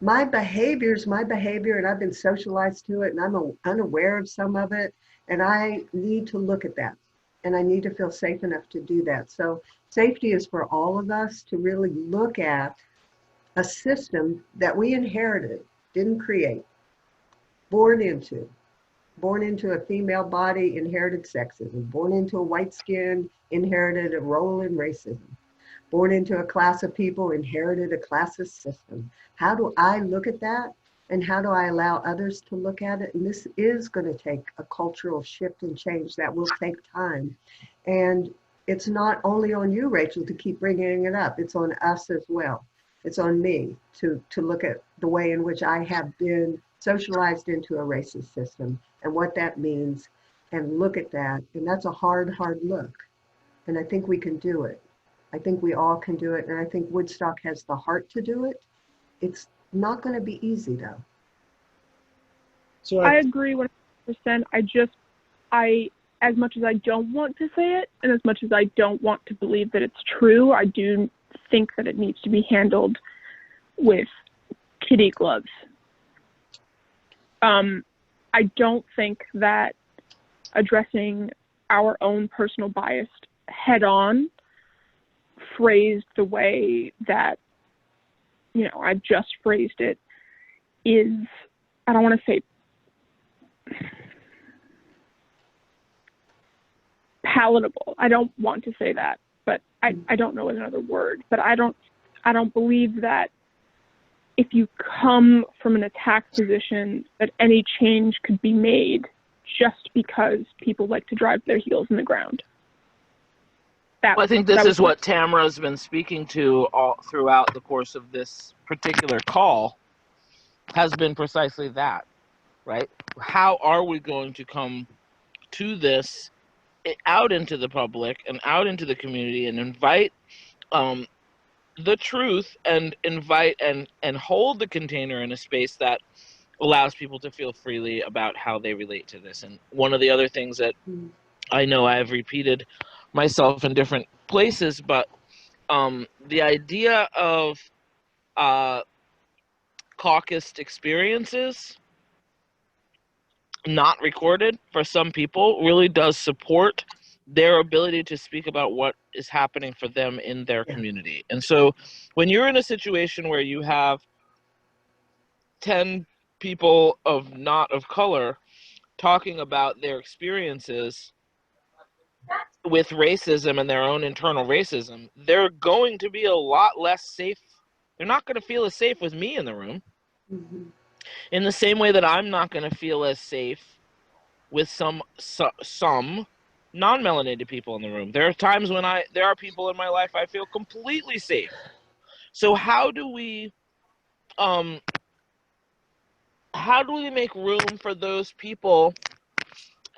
My behavior is my behavior, and I've been socialized to it, and I'm unaware of some of it, and I need to look at that, and I need to feel safe enough to do that. So safety is for all of us to really look at a system that we inherited, didn't create, born into a female body, inherited sexism, born into a white skin, inherited a role in racism, born into a class of people, inherited a classist system. How do I look at that? And how do I allow others to look at it? And this is going to take a cultural shift and change that will take time. And it's not only on you, Rachel, to keep bringing it up. It's on us as well. It's on me to look at the way in which I have been socialized into a racist system and what that means, and look at that. And that's a hard, hard look. And I think we can do it. I think we all can do it. And I think Woodstock has the heart to do it. It's not going to be easy, though. So I agree 100%. As much as I don't want to say it, and as much as I don't want to believe that it's true, I do think that it needs to be handled with kitty gloves. I don't think that addressing our own personal bias head on, phrased the way that, I've just phrased it, is, I don't want to say palatable. I don't want to say that, but I don't know another word. But I don't believe that if you come from an attack position that any change could be made just because people like to drive their heels in the ground. Well, I think this is what Tamara's been speaking to all throughout the course of this particular call, has been precisely that, right? How are we going to come to this out into the public and out into the community and invite the truth and invite and hold the container in a space that allows people to feel freely about how they relate to this? And one of the other things that I know I have repeated myself in different places, but the idea of caucused experiences not recorded for some people really does support their ability to speak about what is happening for them in their community. And so when you're in a situation where you have 10 people not of color talking about their experiences with racism and their own internal racism, they're going to be a lot less safe. They're not going to feel as safe with me in the room. In the same way that I'm not going to feel as safe with some non-melanated people in the room. There are times when there are people in my life I feel completely safe. So how do we make room for those people?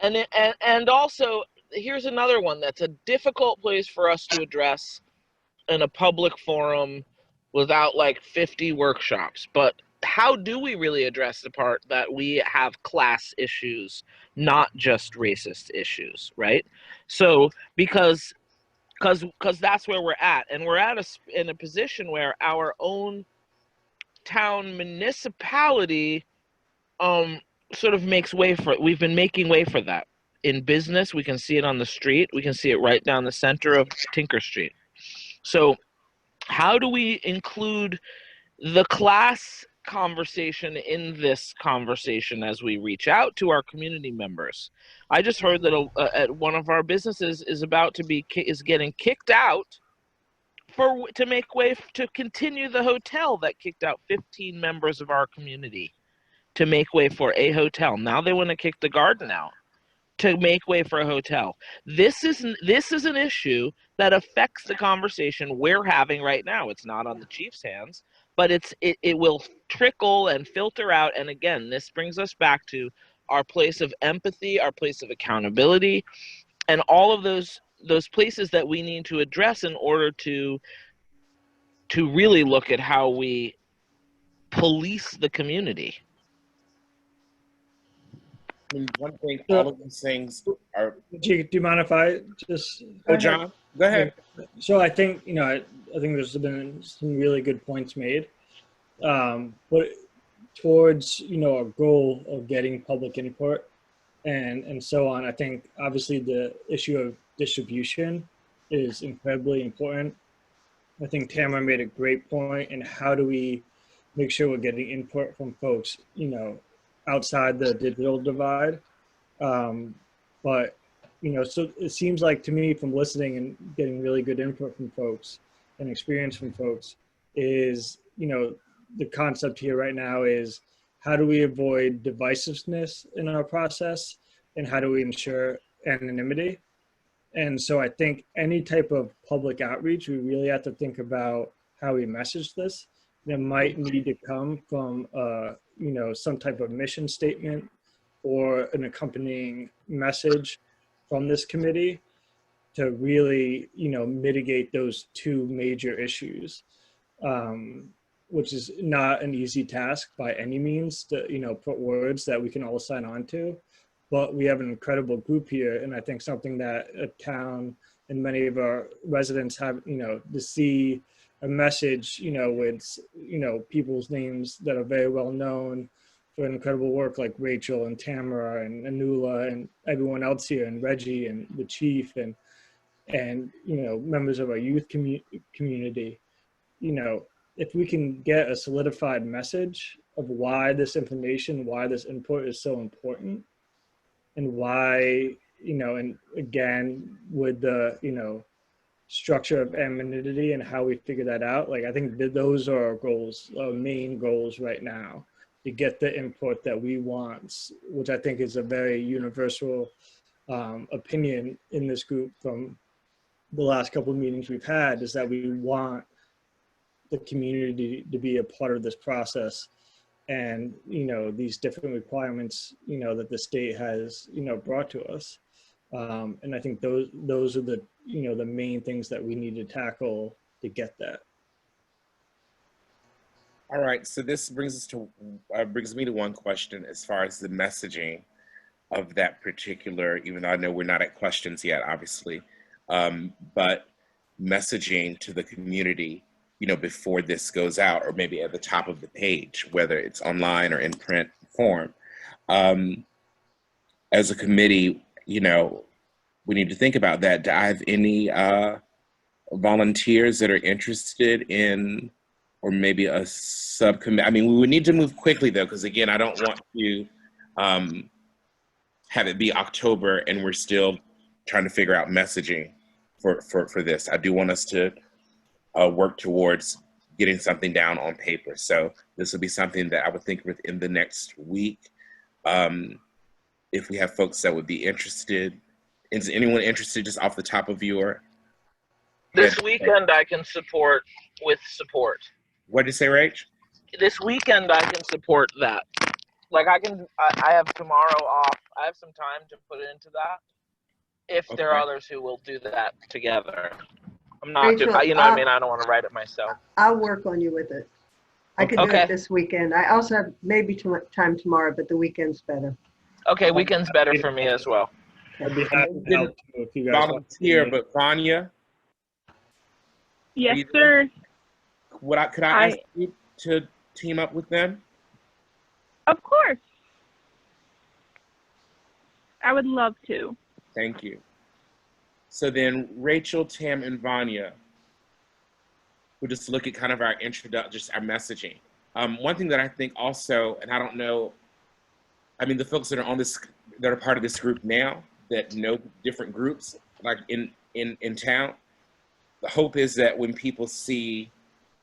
And also, here's another one that's a difficult place for us to address in a public forum without like 50 workshops. But how do we really address the part that we have class issues, not just racist issues, right? So because that's where we're at, and we're in a position where our own town municipality sort of makes way for it. We've been making way for that. In business, we can see it on the street. We can see it right down the center of Tinker Street. So how do we include the class conversation in this conversation as we reach out to our community members? I just heard that at one of our businesses is getting kicked out to make way to continue the hotel that kicked out 15 members of our community to make way for a hotel. Now they want to kick the garden out to make way for a hotel. This is an issue that affects the conversation we're having right now. It's not on the chief's hands, but it will trickle and filter out. And again, this brings us back to our place of empathy, our place of accountability, and all of those places that we need to address in order to really look at how we police the community. One thing, all of these things are. Do you mind if I just? Oh, John, go ahead. So I think I think there's been some really good points made, but towards our goal of getting public input and so on. I think obviously the issue of distribution is incredibly important. I think Tamara made a great point in how do we make sure we're getting input from folks outside the digital divide. But so it seems like to me, from listening and getting really good input from folks and experience from folks, is the concept here right now is how do we avoid divisiveness in our process, and how do we ensure anonymity? And so I think any type of public outreach, we really have to think about how we message this. That might need to come from some type of mission statement or an accompanying message from this committee to really mitigate those two major issues, which is not an easy task by any means to put words that we can all sign on to. But we have an incredible group here, and I think something that a town and many of our residents have to see a message, with, people's names that are very well known for incredible work like Rachel and Tamara and Anula and everyone else here, and Reggie and the chief and members of our youth community. If we can get a solidified message of why this information, why this input is so important, and why, and again, with the, structure of anonymity and how we figure that out, like, I think that those are our goals, our main goals right now, to get the input that we want, which I think is a very universal opinion in this group from the last couple of meetings we've had, is that we want the community to be a part of this process. And, these different requirements, that the state has, brought to us. And I think those are the, the main things that we need to tackle to get that. All right, so this brings me to one question as far as the messaging of that particular, even though I know we're not at questions yet, obviously, but messaging to the community, before this goes out, or maybe at the top of the page, whether it's online or in print form. As a committee, we need to think about that. Do I have any volunteers that are interested in, or maybe a subcommittee? I mean, we would need to move quickly though, because again, I don't want to have it be October and we're still trying to figure out messaging for this. I do want us to work towards getting something down on paper. So this will be something that I would think within the next week. If we have folks that would be interested, is anyone interested just off the top of your This head? weekend I can support with support. What did you say, Rach? This weekend I can support that. Like I have tomorrow off. I have some time to put into that. If there are Okay. others who will do that together. I'm not Rachel, just, you know what I mean? I don't want to write it myself. I'll work on you with it. I could do Okay. it this weekend. I also have maybe time tomorrow, but the weekend's better. Okay, weekend's better for me as well. I'd be happy to help too if you guys Volunteer, but Vanya, Yes, you sir. could I ask you to team up with them? Of course. I would love to. Thank you. So then Rachel, Tam, and Vanya, we'll just look at kind of our introduction, just our messaging. One thing that I think also, and I don't know, I mean, the folks that are on this, that are part of this group now, that know different groups, like in town, the hope is that when people see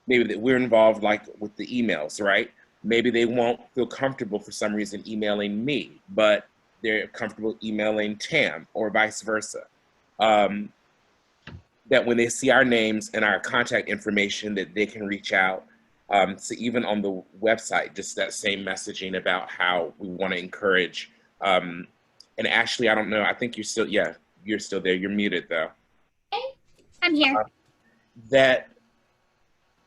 maybe that we're involved, like with the emails, right? Maybe they won't feel comfortable for some reason emailing me, but they're comfortable emailing Tam or vice versa. That when they see our names and our contact information, that they can reach out. So even on the website, just that same messaging about how we want to encourage. And Ashley, I don't know, I think you're still there. You're muted though. I'm here. That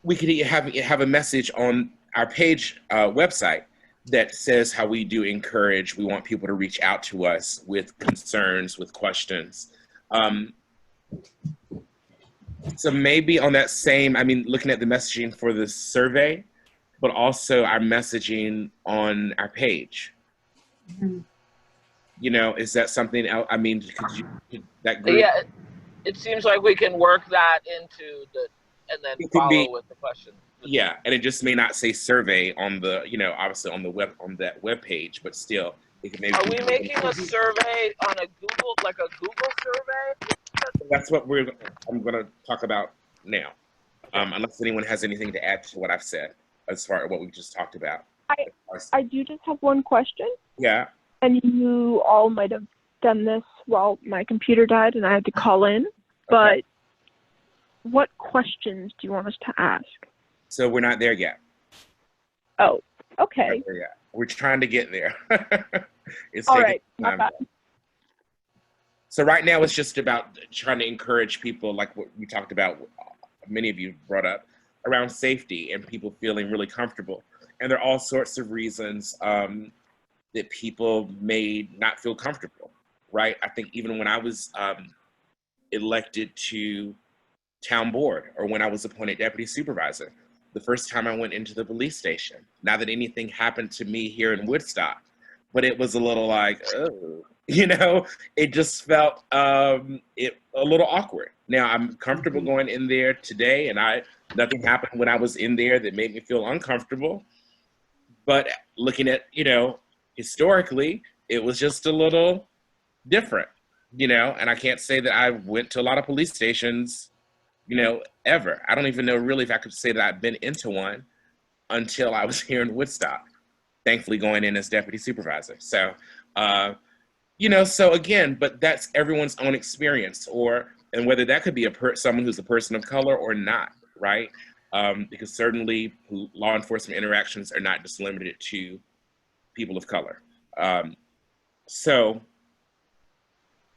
we could have a message on our page website that says how we do encourage, we want people to reach out to us with concerns, with questions. So maybe on that same, I mean, looking at the messaging for the survey, but also our messaging on our page. Mm-hmm. You know, is that something else? I mean, could that group? Yeah, it seems like we can work that into and then follow with the question. Yeah, and it just may not say survey on the, obviously on that web page, but still, it could maybe. Are we making a survey on a Google survey? That's what I'm going to talk about now, unless anyone has anything to add to what I've said as far as what we just talked about. I do just have one question. Yeah. And you all might have done this while my computer died and I had to call in, but what questions do you want us to ask? So we're not there yet. Oh, okay. We're trying to get there. It's all taking right. time. So right now it's just about trying to encourage people, like what we talked about, many of you brought up, around safety and people feeling really comfortable. And there are all sorts of reasons that people may not feel comfortable, right? I think even when I was elected to town board, or when I was appointed deputy supervisor, the first time I went into the police station, not that anything happened to me here in Woodstock, but it was a little like, oh, it just felt a little awkward. Now I'm comfortable going in there today, and nothing happened when I was in there that made me feel uncomfortable. But looking at, historically, it was just a little different. you know, and I can't say that I went to a lot of police stations, you know, ever. I don't even know really if I could say that I've been into one until I was here in Woodstock, thankfully going in as deputy supervisor. So, you know, so again, but that's everyone's own experience, and whether that could be someone who's a person of color or not, right? Because certainly law enforcement interactions are not just limited to people of color. So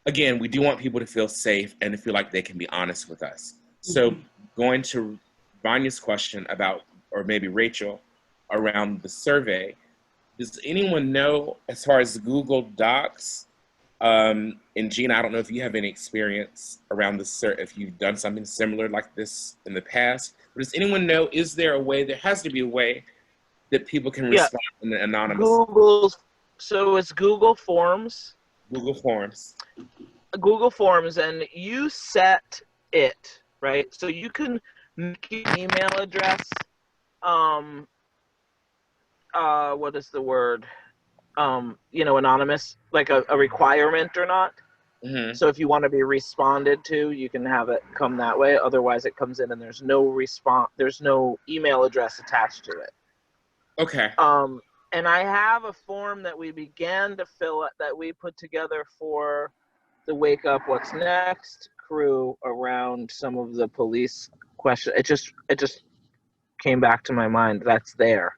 again, we do want people to feel safe and to feel like they can be honest with us. So going to Vanya's question about, or maybe Rachel, around the survey, does anyone know, as far as Google Docs, and Gina, I don't know if you have any experience around if you've done something similar like this in the past, but does anyone know, is there a way, there has to be a way that people can respond in an anonymous? So it's Google Forms. Google Forms. Google Forms, and you set it, right? So you can make your email address, what is the word? You know, anonymous, like a requirement or not. Mm-hmm. So if you want to be responded to, you can have it come that way. Otherwise, it comes in and there's no there's no email address attached to it. Okay. And I have a form that we began to fill out, that we put together for the Wake Up What's Next crew around some of the police questions. It just came back to my mind. That's there.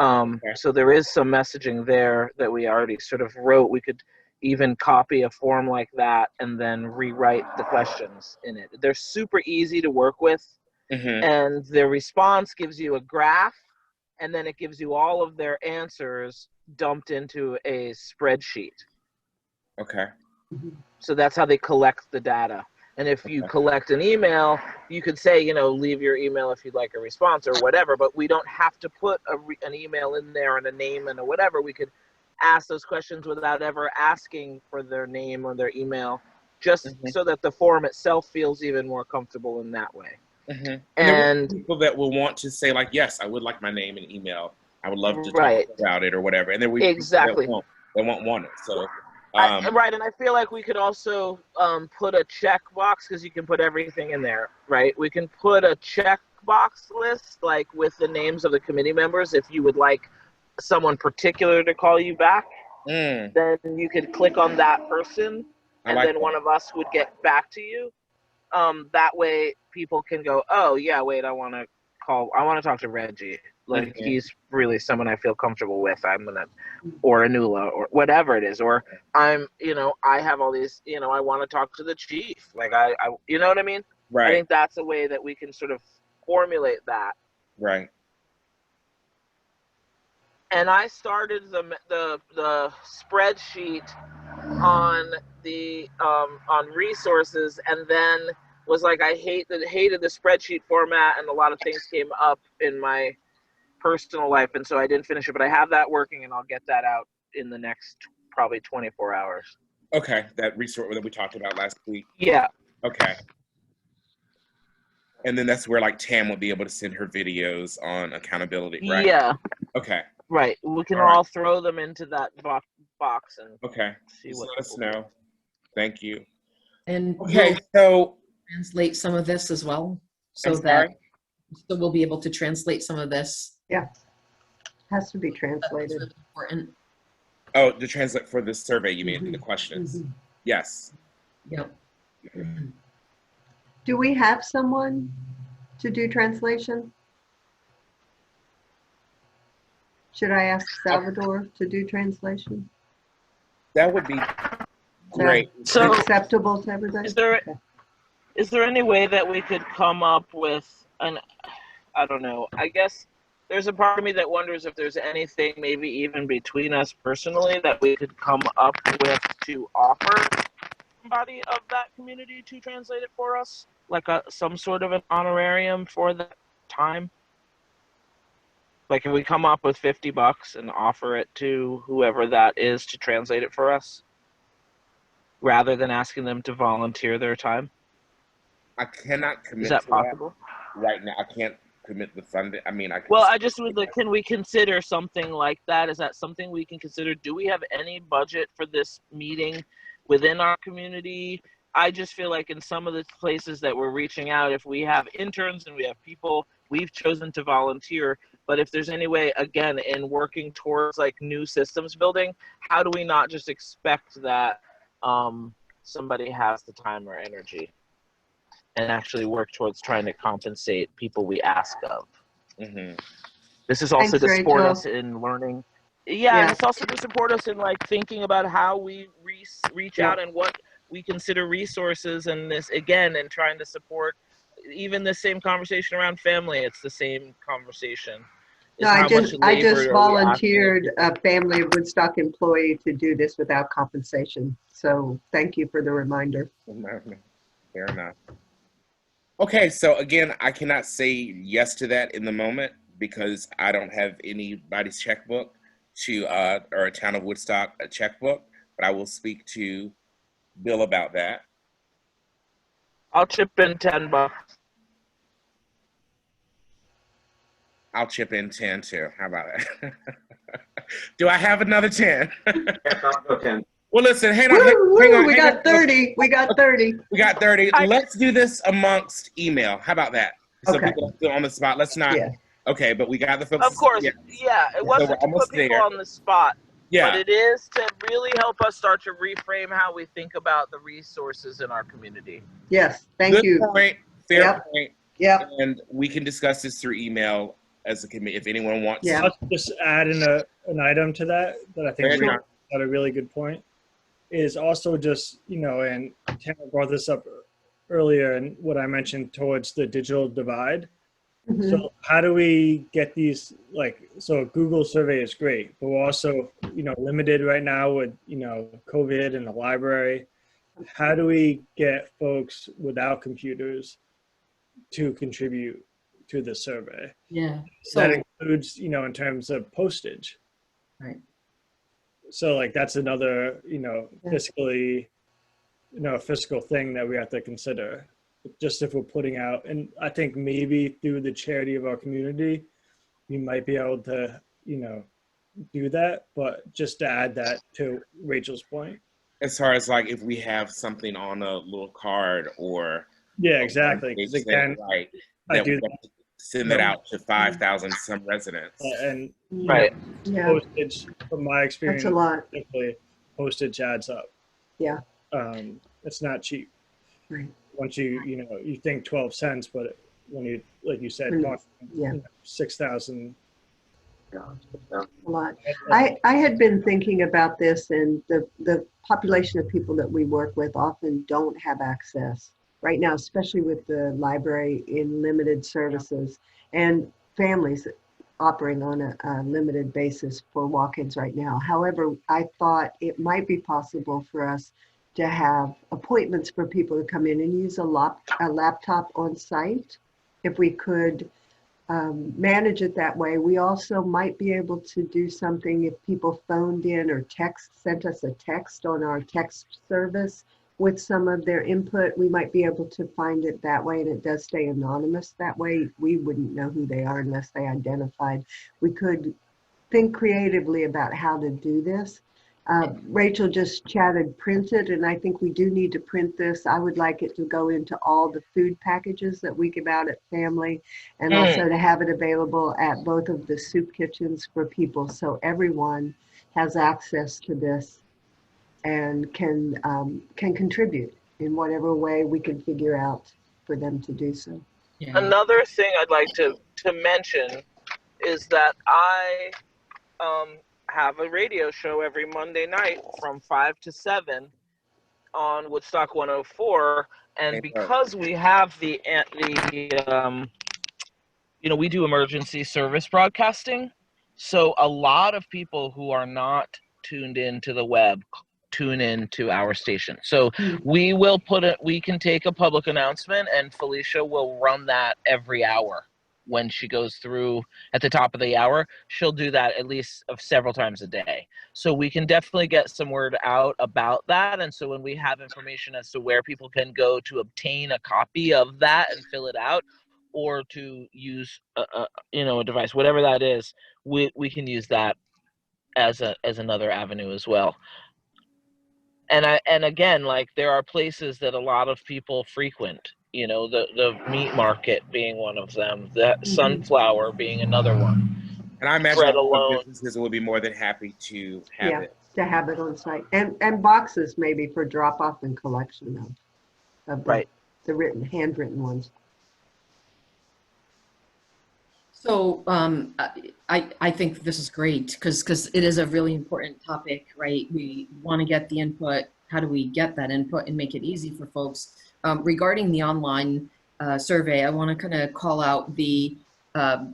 Okay. So there is some messaging there that we already sort of wrote. We could even copy a form like that and then rewrite the questions in it. They're super easy to work with. Mm-hmm. And the response gives you a graph, and then it gives you all of their answers dumped into a spreadsheet. Okay. So that's how they collect the data. And if you collect an email, you could say, you know, leave your email if you'd like a response or whatever, but we don't have to put an email in there and a name and a whatever. We could ask those questions without ever asking for their name or their email, just so that the form itself feels even more comfortable in that way. Mm-hmm. And people that will want to say, like, yes, I would like my name and email. I would love to talk about it or whatever. And then we exactly they won't want it. So right, and I feel like we could also put a checkbox, because you can put everything in there, right? We can put a checkbox list, like with the names of the committee members. If you would like someone particular to call you back, then you could click on that person, and then one of us would get back to you. That way people can go, oh yeah, wait, I want to talk to Reggie. Like, he's really someone I feel comfortable with. Or Anula, or whatever it is. Or I have all these, I want to talk to the chief. Like, I you know what I mean? Right. I think that's a way that we can sort of formulate that. Right. And I started the spreadsheet on the on resources, and then was like, I hated the spreadsheet format, and a lot of things came up in my personal life, and so I didn't finish it. But I have that working, and I'll get that out in the next probably 24 hours. Okay, that resource that we talked about last week. Yeah. Okay. And then that's where, like, Tam will be able to send her videos on accountability, right? Yeah. Okay. Right. We can all throw them into that box and see what. Let us know. Thank you. And so translate some of this as well, so we'll be able to translate some of this. Yeah, has to be translated. That's really important. Oh, to translate for this survey, you mean the questions? Yes. Yep. Do we have someone to do translation? Should I ask Salvador to do translation? That would be great. So acceptable to everybody? Is there any way that we could come up with I don't know, I guess there's a part of me that wonders if there's anything maybe even between us personally that we could come up with to offer somebody of that community to translate it for us, like some sort of an honorarium for that time. Like, if we come up with $50 and offer it to whoever that is to translate it for us, rather than asking them to volunteer their time. I cannot commit. Is that possible? Right now, I can't commit the funding. I mean, I can. Well, I just would like, can we consider something like that? Is that something we can consider? Do we have any budget for this meeting within our community. I just feel like in some of the places that we're reaching out, if we have interns and we have people, we've chosen to volunteer. But if there's any way, again, in working towards like new systems building, how do we not just expect that somebody has the time or energy and actually work towards trying to compensate people we ask of? Mm-hmm. This is also Thanks, to support Rachel. us in learning. Yeah, and it's also to support us in like thinking about how we reach out and what we consider resources, and this again, and trying to support even the same conversation around family. It's the same conversation. No, I just volunteered a family of Woodstock employee to do this without compensation. So thank you for the reminder. Fair enough. Okay, so again, I cannot say yes to that in the moment because I don't have anybody's checkbook or a town of Woodstock a checkbook, but I will speak to Bill about that. I'll chip in $10. I'll chip in 10 too. How about that? Do I have another 10? Yes, I'll go 10. Well, listen, hang on. We got 30. We got 30. We got 30. Let's do this amongst email. How about that? So Okay. people do on the spot. Let's not. Yeah. Okay, but we got the folks. Of course, yeah. It wasn't we're to almost put people there. on the spot, Yeah. but it is to really help us start to reframe how we think about the resources in our community. Yes, thank you. Good point. Fair point. Yep. And we can discuss this through email as a committee if anyone wants. Yeah. I'll just add in an item to that I think we got a really good point. Is also just, and Tamara brought this up earlier and what I mentioned towards the digital divide. Mhm. So how do we get these, so Google survey is great, but we're also, limited right now with, COVID and the library. How do we get folks without computers to contribute to the survey? Yeah. So that includes, in terms of postage. Right. So that's another, fiscally, fiscal thing that we have to consider. Just if we're putting out, and I think maybe through the charity of our community, we might be able to, do that. But just to add that to Rachel's point. As far as if we have something on a little card or. Yeah, exactly. Because again, right. I do that. Send that out to 5,000 some residents. And right. Postage, from my experience, That's a lot. Postage adds up. Yeah. It's not cheap. Right. Once you think 12 cents, but when you, like you said, Yeah. 6,000. A lot. I had been thinking about this, and the population of people that we work with often don't have access right now, especially with the library in limited services and families operating on a limited basis for walk-ins right now. However, I thought it might be possible for us to have appointments for people to come in and use a laptop on site. If we could manage it that way, we also might be able to do something if people phoned in or sent us a text on our text service with some of their input. We might be able to find it that way, and it does stay anonymous that way. We wouldn't know who they are unless they identified. We could think creatively about how to do this. Rachel just chatted printed, and I think we do need to print this. I would like it to go into all the food packages that we give out at family, and also to have it available at both of the soup kitchens for people, so everyone has access to this and can contribute in whatever way we can figure out for them to do so. Yeah. Another thing I'd like to mention is that I have a radio show every Monday night from 5 to 7 on Woodstock 104, and because we have we do emergency service broadcasting, so a lot of people who are not tuned into the web tune in to our station. So we can take a public announcement, and Felicia will run that every hour. When she goes through at the top of the hour, she'll do that at least several times a day. So we can definitely get some word out about that. And so when we have information as to where people can go to obtain a copy of that and fill it out, or to use a device, whatever that is, we can use that as another avenue as well. and again, like there are places that a lot of people frequent, you know, the meat market being one of them, the Sunflower being another one. And I imagine Bread a lot of alone. businesses will be more than happy to have it. To have it on site, and boxes maybe for drop off and collection of the handwritten ones. So I think this is great because it is a really important topic, right? We want to get the input. How do we get that input and make it easy for folks? Regarding the online survey, I want to kind of call out the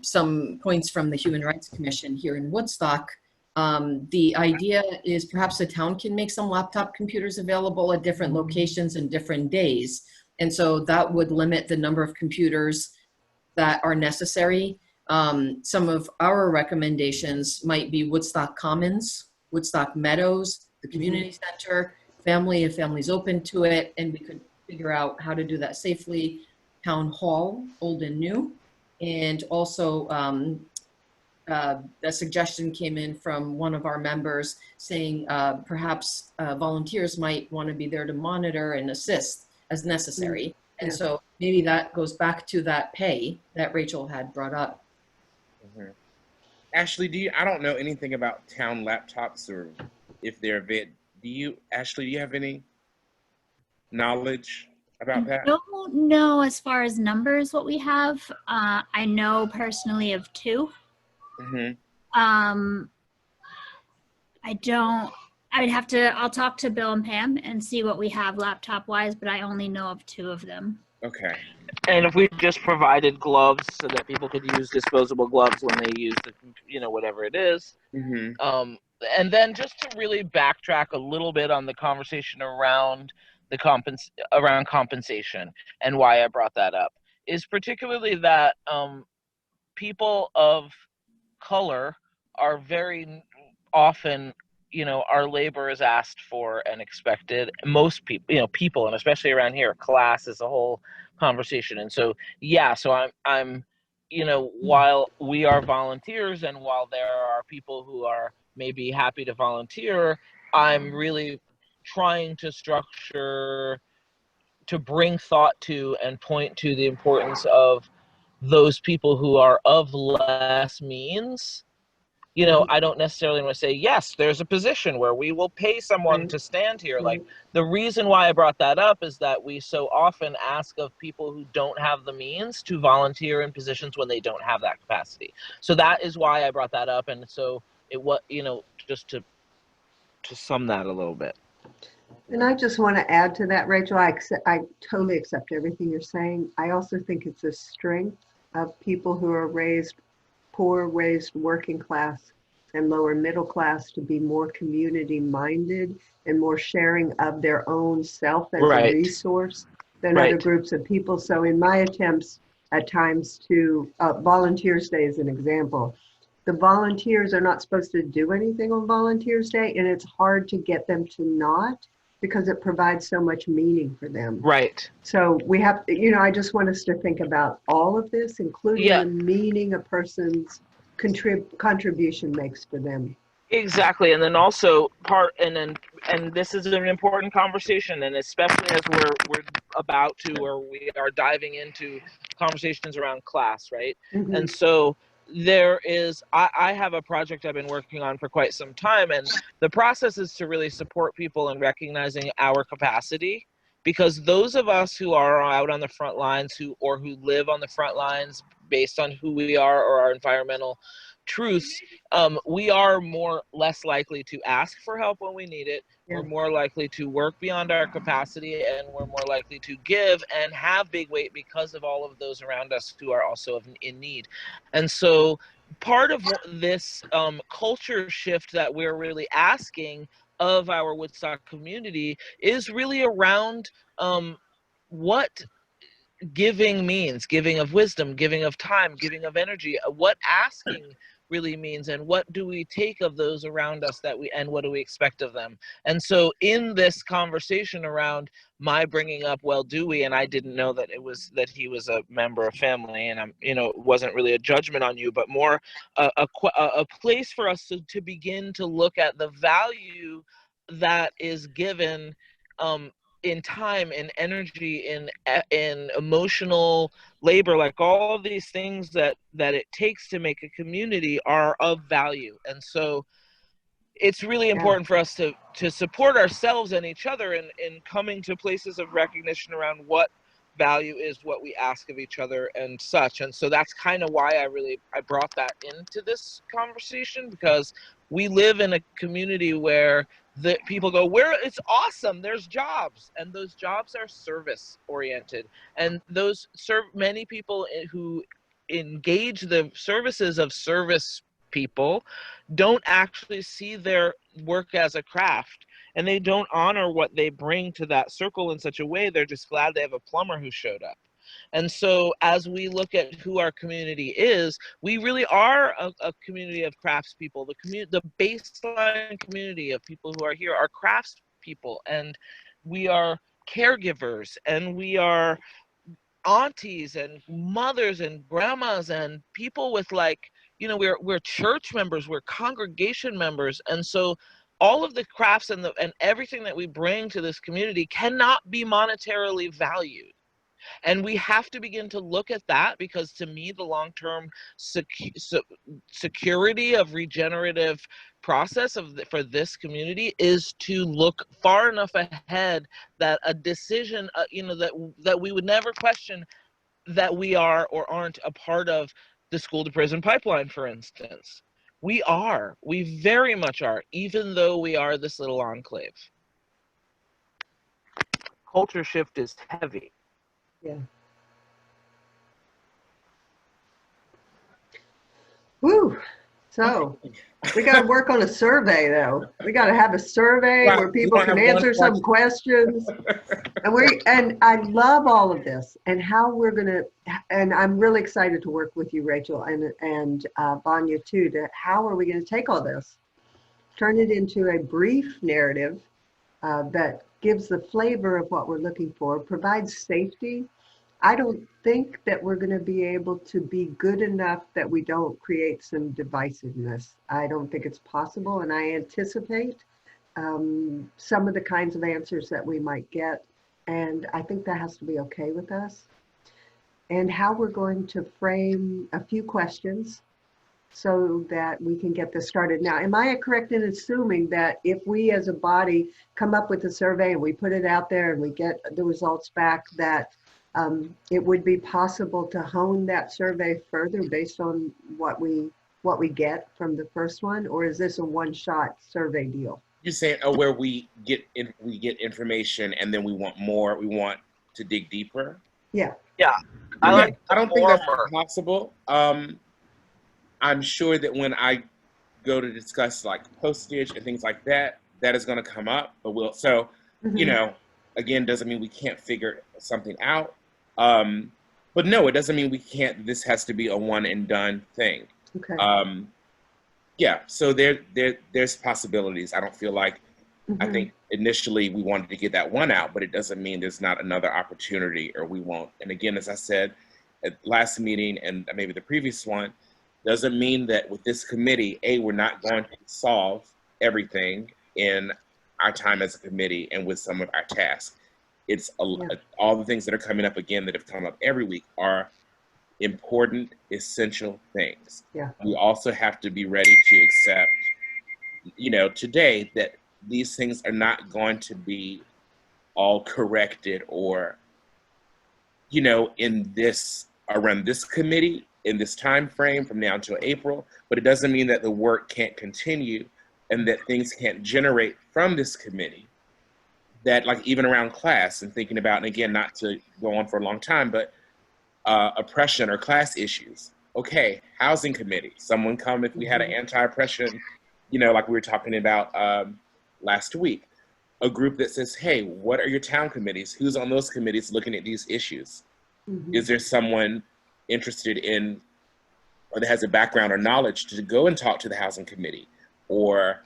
some points from the Human Rights Commission here in Woodstock. The idea is perhaps the town can make some laptop computers available at different locations and different days. And so that would limit the number of computers that are necessary. Some of our recommendations might be Woodstock Commons, Woodstock Meadows, the community center, family if family's open to it, and we could figure out how to do that safely. Town Hall, old and new, and also a suggestion came in from one of our members saying perhaps volunteers might want to be there to monitor and assist as necessary. And so maybe that goes back to that pay that Rachel had brought up. Ashley, I don't know anything about town laptops or if they're Ashley, do you have any knowledge about that? I don't know as far as numbers what we have. I know personally of 2. I'll talk to Bill and Pam and see what we have laptop wise, but I only know of 2 of them. Okay. And if we just provided gloves so that people could use disposable gloves when they use the, you know, whatever it is. And then just to really backtrack a little bit on the conversation around around compensation and why I brought that up is particularly that people of color are very often, you know, our labor is asked for and expected. Most people, you know, people, and especially around here, class is a whole conversation. And so, yeah, so I'm, you know, while we are volunteers and while there are people who are maybe happy to volunteer, I'm really trying to structure, to bring thought to and point to the importance of those people who are of less means. You know, I don't necessarily want to say, yes, there's a position where we will pay someone to stand here. Like, the reason why I brought that up is that we so often ask of people who don't have the means to volunteer in positions when they don't have that capacity. So that is why I brought that up. And so it was, you know, just to sum that a little bit. And I just want to add to that, Rachel, I totally accept everything you're saying. I also think it's a strength of people who are poor, raised working class and lower middle class to be more community minded and more sharing of their own self as a resource than other groups of people. So in my attempts at times to Volunteers Day as an example, the volunteers are not supposed to do anything on Volunteers Day, and it's hard to get them to not, because it provides so much meaning for them. So we have, you know, I just want us to think about all of this, including the meaning a person's contribution makes for them. Exactly. And then also and this is an important conversation, and especially as we're about to, or we are diving into conversations around class, right? And so there is, I have a project I've been working on for quite some time, and the process is to really support people in recognizing our capacity, because those of us who are out on the front lines who live on the front lines based on who we are or our environmental truths, we are less likely to ask for help when we need it. We're more likely to work beyond our capacity, and we're more likely to give and have big weight because of all of those around us who are also in need. And so part of this culture shift that we're really asking of our Woodstock community is really around what giving means, giving of wisdom, giving of time, giving of energy, what asking really means, and what do we take of those around us and what do we expect of them. And so in this conversation around my bringing up, well, Dewey, and I didn't know that that he was a member of family, and it wasn't really a judgment on you, but more a place for us to begin to look at the value that is given in time, in energy, in emotional labor, like all of these things that it takes to make a community are of value. And so it's really important for us to support ourselves and each other in coming to places of recognition around what value is, what we ask of each other and such. And so that's kind of why I brought that into this conversation, because we live in a community where the people go, where it's awesome, there's jobs, and those jobs are service oriented, and those serve many people who engage the services of service people don't actually see their work as a craft, and they don't honor what they bring to that circle in such a way. They're just glad they have a plumber who showed up. And so as we look at who our community is, we really are a community of craftspeople. The baseline community of people who are here are craftspeople, and we are caregivers, and we are aunties and mothers and grandmas and people with, like, you know, we're church members, we're congregation members. And so all of the crafts and everything that we bring to this community cannot be monetarily valued. And we have to begin to look at that, because to me, the long-term security of regenerative process for this community is to look far enough ahead that a decision, you know, that we would never question that we are or aren't a part of the school to prison pipeline, for instance. We very much are, even though we are this little enclave. Culture shift is heavy. Yeah. Woo. So we got to work on a survey, though. We got to have a survey where people can answer some questions. And I love all of this, and how we're going to, and I'm really excited to work with you, Rachel, and Vanya too, how are we going to take all this, turn it into a brief narrative that gives the flavor of what we're looking for, provides safety. I don't think that we're going to be able to be good enough that we don't create some divisiveness. I don't think it's possible, and I anticipate some of the kinds of answers that we might get, and I think that has to be okay with us. And how we're going to frame a few questions so that we can get this started. Now, am I correct in assuming that if we as a body come up with a survey and we put it out there and we get the results back, that it would be possible to hone that survey further based on what we get from the first one, or is this a one-shot survey deal? You're saying, where we get information and then we want more, we want to dig deeper? Yeah. Yeah. I don't think that's possible. I'm sure that when I go to discuss like postage and things like that, that is going to come up. But you know, again, doesn't mean we can't figure something out. But no, it doesn't mean we can't. This has to be a one and done thing. Okay. Yeah. So there's possibilities. I don't feel like. I think initially we wanted to get that one out, but it doesn't mean there's not another opportunity, or we won't. And again, as I said at last meeting and maybe the previous one, doesn't mean that with this committee, we're not going to solve everything in our time as a committee and with some of our tasks. It's all the things that are coming up again that have come up every week are important, essential things. Yeah. We also have to be ready to accept, you know, today that these things are not going to be all corrected or, you know, around this committee in this time frame from now until April, but it doesn't mean that the work can't continue and that things can't generate from this committee. That, like, even around class and thinking about, and again, not to go on for a long time, but oppression or class issues. Okay, housing committee, someone come if we had an anti-oppression, you know, like we were talking about last week, a group that says, hey, what are your town committees? Who's on those committees looking at these issues? Is there someone interested in, or that has a background or knowledge to go and talk to the housing committee, or,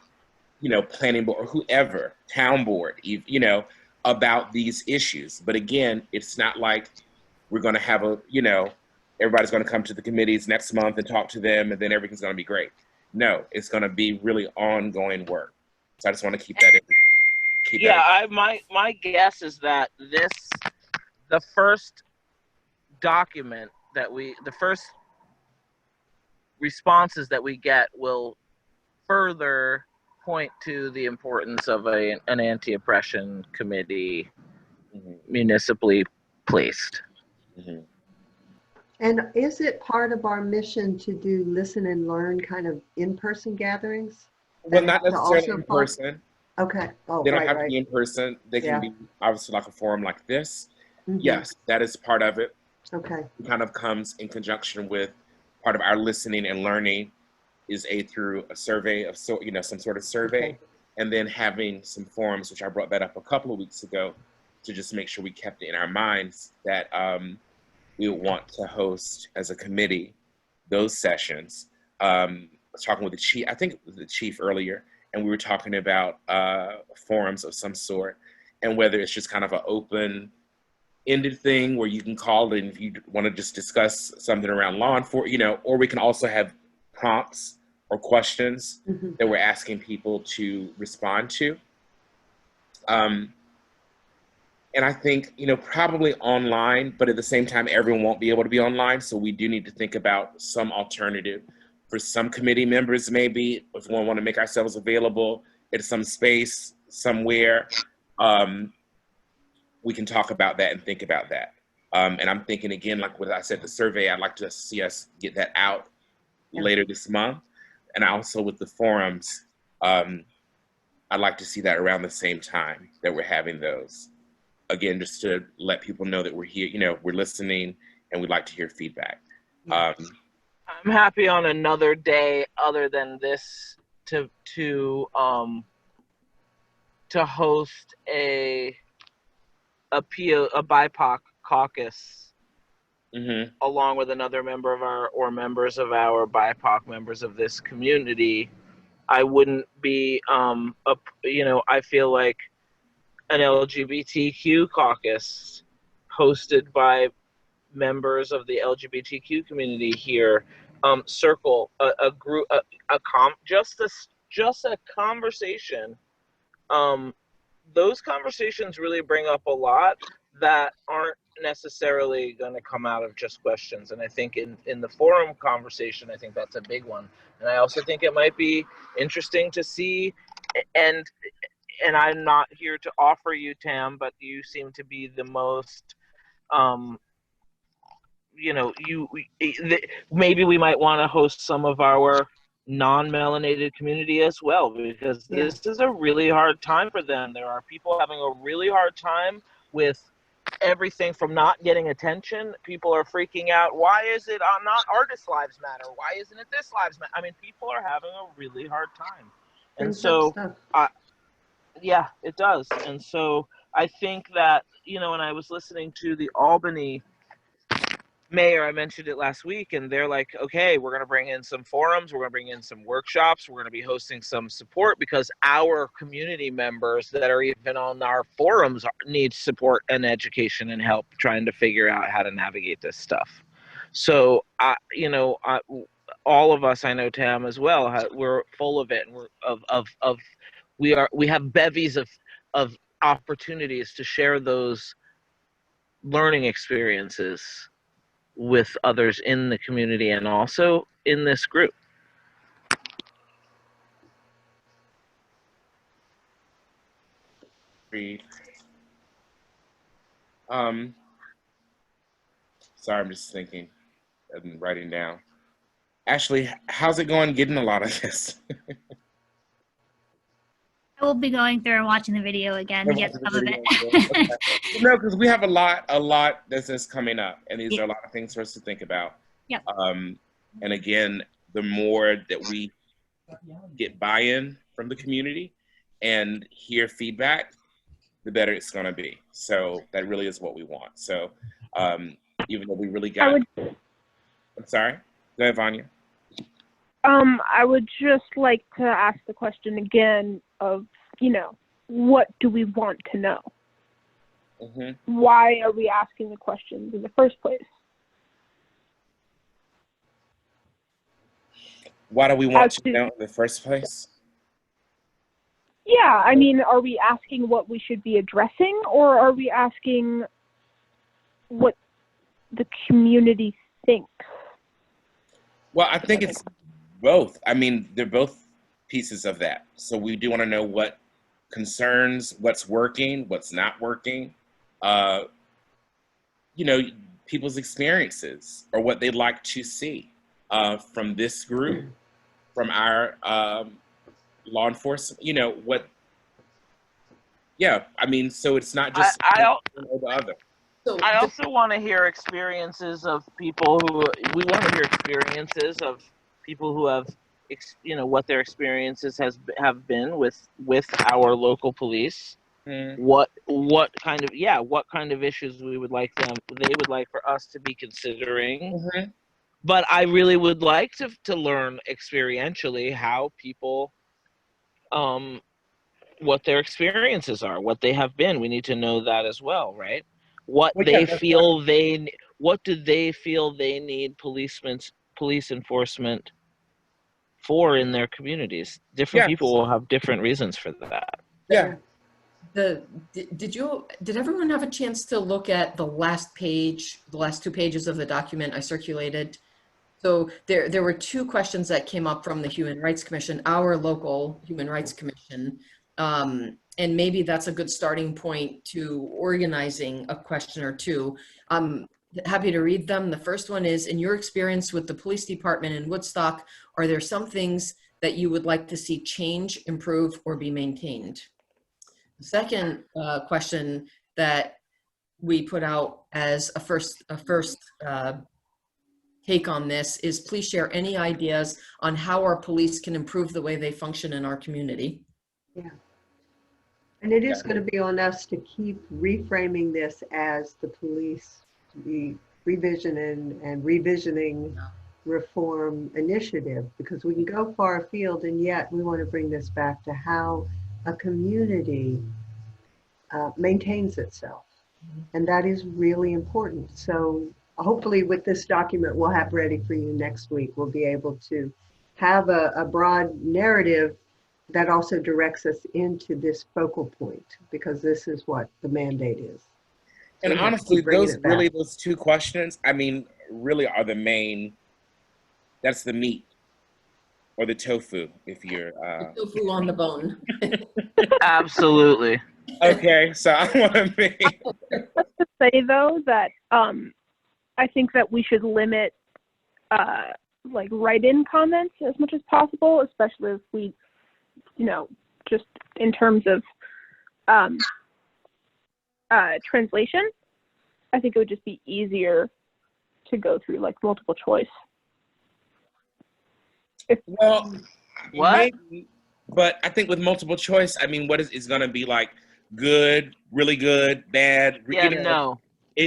you know, planning board, or whoever, town board, you know, about these issues? But again, it's not like we're going to have everybody's going to come to the committees next month and talk to them and then everything's going to be great. No, it's going to be really ongoing work. So I just want to keep that in. keep Yeah, that. my guess is that the first document the first responses that we get will further point to the importance of an anti-oppression committee municipally placed. And is it part of our mission to do listen and learn kind of in-person gatherings? Well, that not have to necessarily also in fun- person. Okay. Oh, They don't right, have to right. be in person. They can Yeah. be obviously like a forum like this. Mhm. Yes, that is part of it. Okay. It kind of comes in conjunction with part of our listening and learning is through a survey of some sort of survey, Okay. and then having some forums, which I brought that up a couple of weeks ago, to just make sure we kept it in our minds that we would want to host as a committee those sessions. I was talking with the chief, I think the chief earlier, and we were talking about forums of some sort, and whether it's just kind of an open-ended thing where you can call in if you want to just discuss something around law enforcement, or we can also have prompts or questions that we're asking people to respond to. And I think, probably online, but at the same time, everyone won't be able to be online. So we do need to think about some alternative for some committee members, maybe if we want to make ourselves available at some space somewhere, we can talk about that and think about that. And I'm thinking, again, like what I said, the survey, I'd like to see us get that out later this month. And also with the forums, I'd like to see that around the same time that we're having those. Again, just to let people know that we're here, we're listening and we'd like to hear feedback. I'm happy on another day other than this to host a BIPOC caucus along with another member of members of our BIPOC members of this community. I wouldn't be, I feel like an LGBTQ caucus hosted by members of the LGBTQ community here, circle a group, just a conversation. Those conversations really bring up a lot that aren't necessarily going to come out of just questions. And I think in the forum conversation, I think that's a big one. And I also think it might be interesting to see, and I'm not here to offer you, Tam, but you seem to be the most, maybe we might want to host some of our non-melanated community as well, because this is a really hard time for them. There are people having a really hard time with everything from not getting attention. People are freaking out. Why is it not Artist Lives Matter? Why isn't it this Lives Matter? I mean, people are having a really hard time. And so, yeah, it does. And so I think that, when I was listening to the Albany mayor, I mentioned it last week, and they're like, okay, we're going to bring in some forums, we're going to bring in some workshops, we're going to be hosting some support because our community members that are even on our forums need support and education and help trying to figure out how to navigate this stuff. So, all of us, I know Tam as well, we're full of it, and we have bevies of opportunities to share those learning experiences with others in the community and also in this group. Sorry, I'm just thinking and writing down. Ashley, how's it going getting a lot of this? I will be going through and watching the video again to get some of it. Okay. No, because we have a lot that's coming up, and these are a lot of things for us to think about. Yep. And again, the more that we get buy-in from the community and hear feedback, the better it's going to be. So that really is what we want. So even though we really got, I'm sorry. Go ahead, Vanya. I would just like to ask the question again of, what do we want to know? Why are we asking the questions in the first place? Why do we want to know in the first place? Yeah, I mean, are we asking what we should be addressing, or are we asking what the community thinks? Well, I think it's both. I mean, they're both pieces of that. So we do want to know what concerns, what's working, what's not working, you know, people's experiences or what they'd like to see from this group, from our law enforcement, you know, what, yeah, I mean, so it's not just one or the other. So I also want to hear experiences of people who we want to hear experiences of people who have, you know, what their experiences have been with our local police. What kind of issues they would like for us to be considering. But I really would like to learn experientially how people, what their experiences are, what they have been. We need to know that as well, right? What do they feel they need police enforcement for in their communities? Different people will have different reasons for that. Yeah. Did everyone have a chance to look at the last page, the last 2 pages of the document I circulated? So there were 2 questions that came up from the Human Rights Commission, our local Human Rights Commission. And maybe that's a good starting point to organizing a question or 2. I'm happy to read them. The first one is, in your experience with the police department in Woodstock, are there some things that you would like to see change, improve, or be maintained? The second question that we put out as a first take on this is, please share any ideas on how our police can improve the way they function in our community. Yeah. And it is going to be on us to keep reframing this as the police revision and revisioning reform initiative, because we can go far afield, and yet we want to bring this back to how a community maintains itself. And that is really important. So hopefully with this document we'll have ready for you next week, we'll be able to have a broad narrative that also directs us into this focal point, because this is what the mandate is. So and honestly, those 2 questions, I mean, really are the main, that's the meat or the tofu, if you're the tofu on the bone. Absolutely. Okay, so I want to be Let's just say though that I think that we should limit like write-in comments as much as possible, especially if we, you know, just in terms of translation. I think it would just be easier to go through like multiple choice. Well, maybe, but I think with multiple choice, I mean, what is going to be like good, really good, bad? Yeah, you know,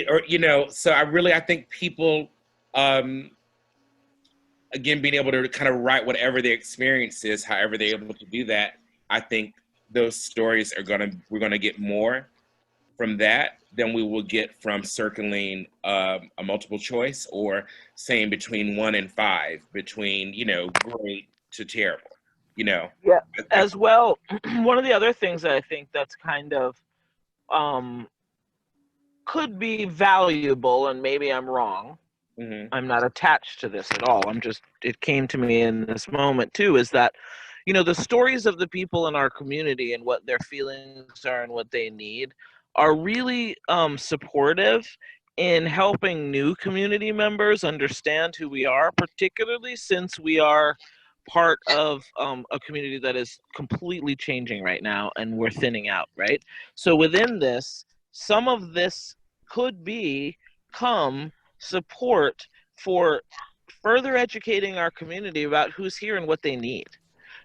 or you know, so I think people, again, being able to kind of write whatever their experience is, however they're able to do that, I think those stories we're gonna get more from that than we will get from circling a multiple choice or saying between 1 and 5, between, you know, great to terrible, you know. Yeah, as well, one of the other things that I think that's kind of could be valuable, and maybe I'm wrong, I'm not attached to this at all, it came to me in this moment too, is that, you know, the stories of the people in our community and what their feelings are and what they need are really supportive in helping new community members understand who we are, particularly since we are part of a community that is completely changing right now and we're thinning out, right? So within this, some of this could become support for further educating our community about who's here and what they need.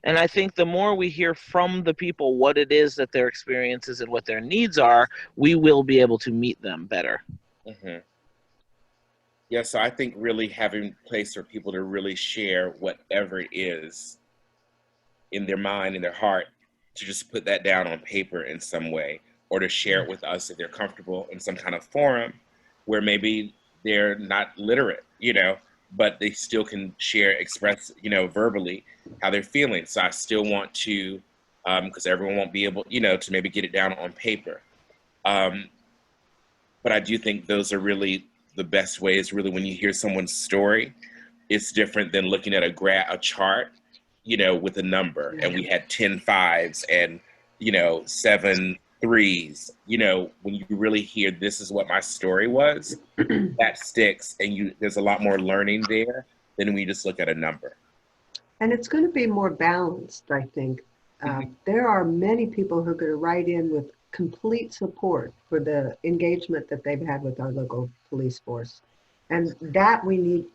And I think the more we hear from the people what it is that their experiences and what their needs are, we will be able to meet them better. Yeah, so I think really having a place for people to really share whatever it is in their mind, in their heart, to just put that down on paper in some way, or to share it with us if they're comfortable in some kind of forum where maybe they're not literate, you know, but they still can express, you know, verbally how they're feeling. So I still want to because everyone won't be able, to maybe get it down on paper. But I do think those are really the best ways. Really, when you hear someone's story, it's different than looking at a chart, with a number. And we had 10 5s and 7 3s. When you really hear this is what my story was, that sticks, and there's a lot more learning there than when you just look at a number. And it's going to be more balanced, I think. There are many people who are going to write in with complete support for the engagement that they've had with our local police force. And that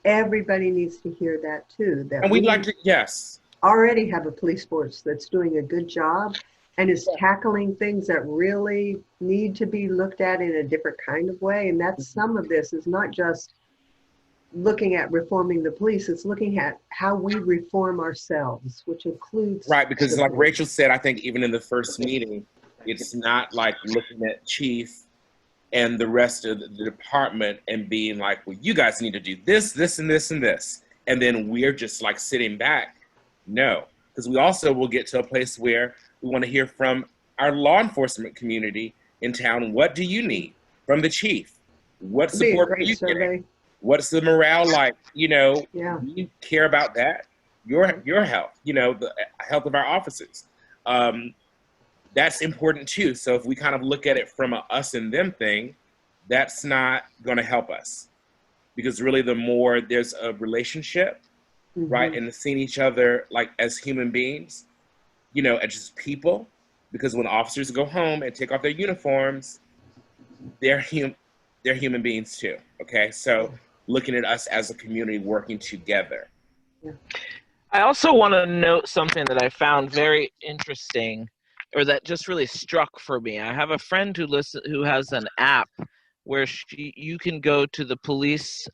everybody needs to hear that too. That and we'd like to, yes. Already have a police force that's doing a good job and is tackling things that really need to be looked at in a different kind of way. And that's some of this is not just looking at reforming the police, it's looking at how we reform ourselves, which includes... Right, because like Rachel said, I think even in the first meeting, it's not like looking at Chief and the rest of the department and being like, well, you guys need to do this, this, and this, and this. And then we're just like sitting back. No, because we also will get to a place where we want to hear from our law enforcement community in town. What do you need from the chief? What support are you getting? What's the morale like? We care about that. Your health, the health of our officers. That's important too. So if we kind of look at it from a us and them thing, that's not going to help us, because really the more there's a relationship, right, and seeing each other like as human beings, as just people, because when officers go home and take off their uniforms, they're human beings too. Okay, so looking at us as a community working together. Yeah. I also want to note something that I found very interesting, or that just really struck for me. I have a friend who has an app where you can go to the police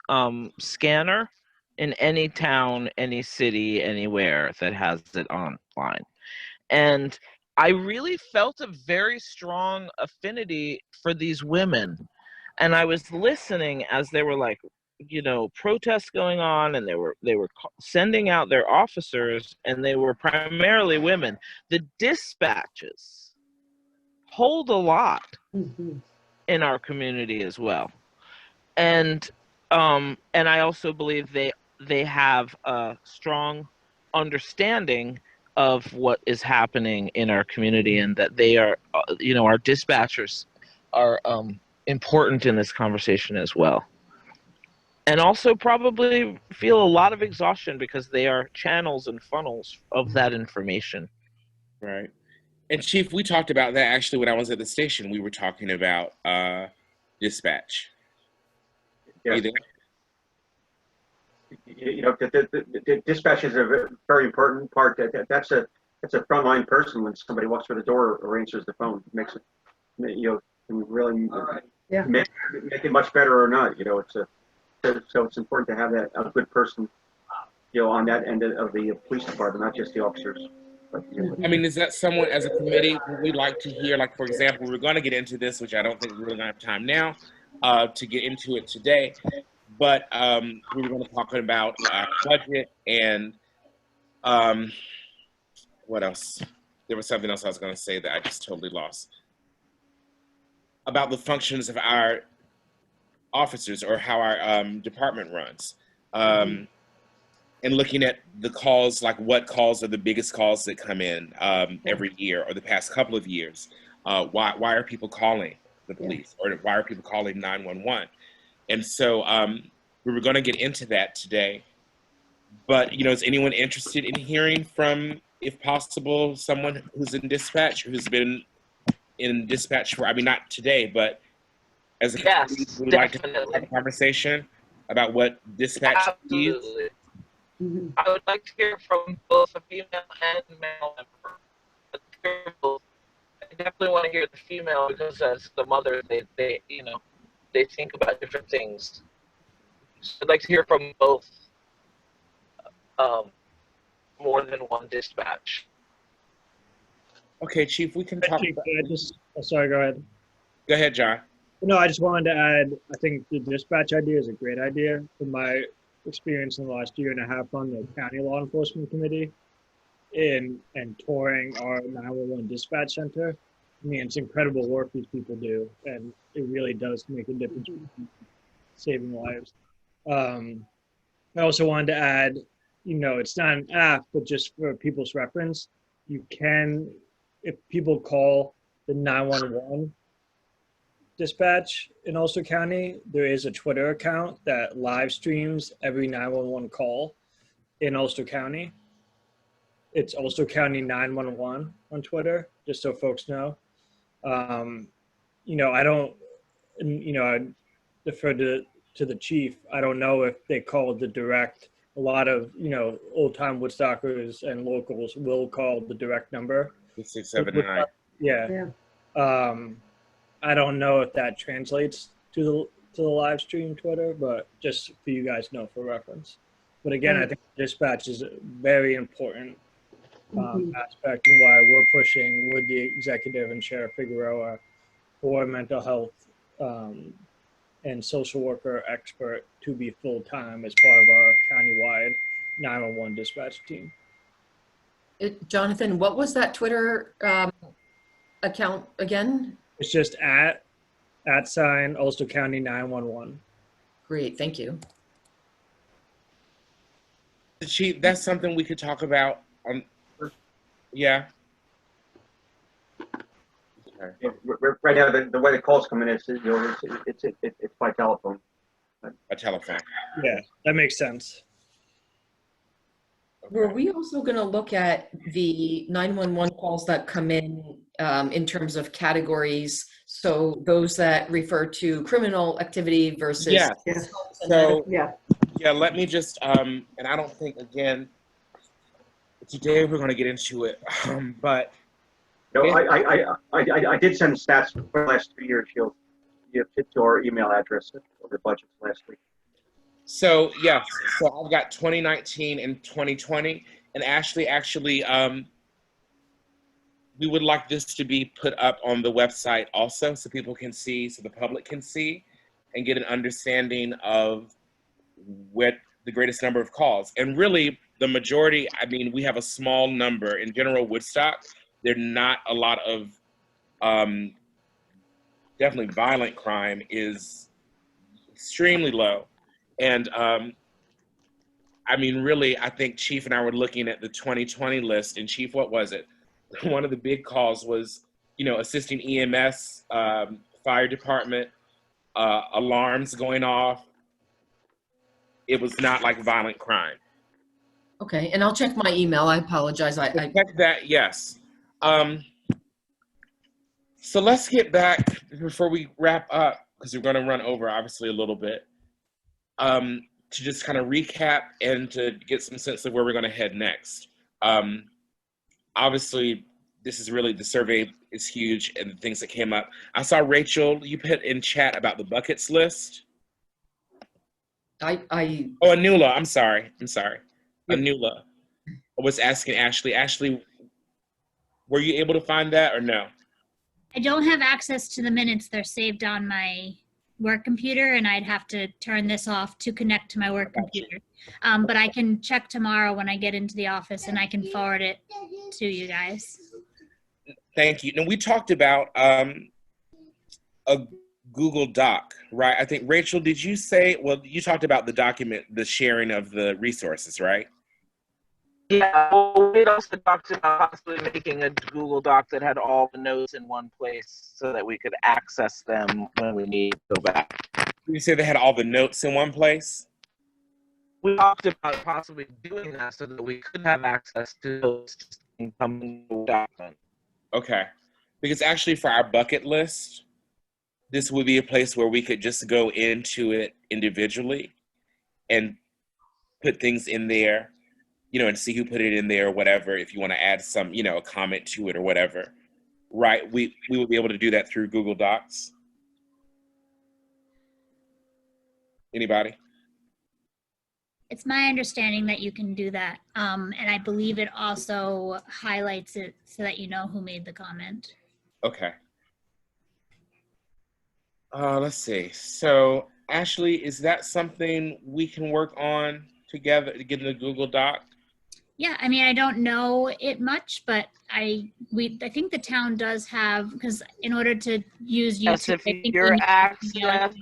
scanner in any town, any city, anywhere that has it online. And I really felt a very strong affinity for these women. And I was listening as they were like, protests going on, and they were sending out their officers, and they were primarily women. The dispatches hold a lot in our community as well. And I also believe they have a strong understanding of what is happening in our community, and that they are, our dispatchers are important in this conversation as well. And also probably feel a lot of exhaustion because they are channels and funnels of that information. Right. And Chief, we talked about that actually when I was at the station. We were talking about dispatch. Yes. The dispatch is a very important part. That's a frontline person when somebody walks through the door or answers the phone. It makes it, can really make it much better or not. So it's important to have a good person, on that end of the police department, not just the officers. But, I mean, is that someone as a committee we'd like to hear? Like, for example, we're going to get into this, which I don't think we're going to have time now to get into it today. But we were going to talk about budget and what else? There was something else I was going to say that I just totally lost. About the functions of our officers, or how our department runs, and looking at the calls, like what calls are the biggest calls that come in every year or the past couple of years. Why are people calling the police, or why are people calling 911? And so we were going to get into that today, but is anyone interested in hearing from, if possible, someone who's in dispatch, who's been in dispatch for, not today, but as a community, we'd like to have a conversation about what dispatch is. I would like to hear from both a female and male member. I definitely want to hear the female, because as the mother, they think about different things. So I'd like to hear from both, more than one dispatch. Okay, Chief, we can talk about... Sorry, go ahead. Go ahead, John. No, I just wanted to add, I think the dispatch idea is a great idea. From my experience in the last year and a half on the county law enforcement committee, in and touring our 911 dispatch center. I mean, it's incredible work these people do, and it really does make a difference in saving lives. I also wanted to add, it's not an app, but just for people's reference, you can, if people call the 911 dispatch in Ulster County, there is a Twitter account that live streams every 911 call in Ulster County. It's Ulster County 911 on Twitter, just so folks know. I don't, I defer to the chief. I don't know if they called the direct. A lot of, old time Woodstockers and locals will call the direct number. 679. Yeah. I don't know if that translates to the live stream Twitter, but just for you guys know for reference. But again, I think dispatch is a very important aspect, and why we're pushing with the executive and Sheriff Figueroa for mental health and social worker expert to be full-time as part of our countywide 911 dispatch team. Jonathan, what was that Twitter account again? It's just at Ulster County 911. Great, thank you. Chief, that's something we could talk about. Yeah. Okay. Yeah, right now, the way the calls come in is, it's by telephone. A telephone. Yeah, that makes sense. Were we also going to look at the 911 calls that come in terms of categories? So those that refer to criminal activity versus So let me just and I don't think again today we're going to get into it, but No, I did send stats for the last 2 years. You hit to our email address for the budget last week. So yes, so I've got 2019 and 2020, and Ashley, actually, we would like this to be put up on the website also, so people can see, so the public can see, and get an understanding of what the greatest number of calls. And really, the majority, I mean, we have a small number in general. Woodstock, there are not a lot of definitely violent crime is extremely low. And I mean, really, I think Chief and I were looking at the 2020 list, and Chief, what was it? One of the big calls was, assisting EMS, fire department, alarms going off. It was not like violent crime. Okay, and I'll check my email. I apologize. I check that, yes. So let's get back before we wrap up, because we're going to run over obviously a little bit. To just kind of recap and to get some sense of where we're going to head next. Obviously, this is really, the survey is huge and the things that came up. I saw Rachel, you put in chat about the buckets list. Oh, Anula, I'm sorry. Anula was asking Ashley. Ashley, were you able to find that or no? I don't have access to the minutes. They're saved on my work computer, and I'd have to turn this off to connect to my work computer. But I can check tomorrow when I get into the office, and I can forward it to you guys. Thank you. Now, we talked about a Google Doc, right? I think, Rachel, did you say, well, you talked about the document, the sharing of the resources, right? Yeah, well, we also talked about possibly making a Google Doc that had all the notes in one place so that we could access them when we need to go back. You say they had all the notes in one place? We talked about possibly doing that so that we could have access to those incoming documents. Okay. Because actually for our bucket list, this would be a place where we could just go into it individually and put things in there, and see who put it in there or whatever, if you want to add some, a comment to it or whatever, right? We would be able to do that through Google Docs. Anybody? It's my understanding that you can do that. And I believe it also highlights it so that you know who made the comment. Okay. Let's see. So, Ashley, is that something we can work on together to get in the Google Doc? Yeah, I mean, I don't know it much, but I think the town does have, because in order to use Yes, YouTube, if I think you're we need to email access, account.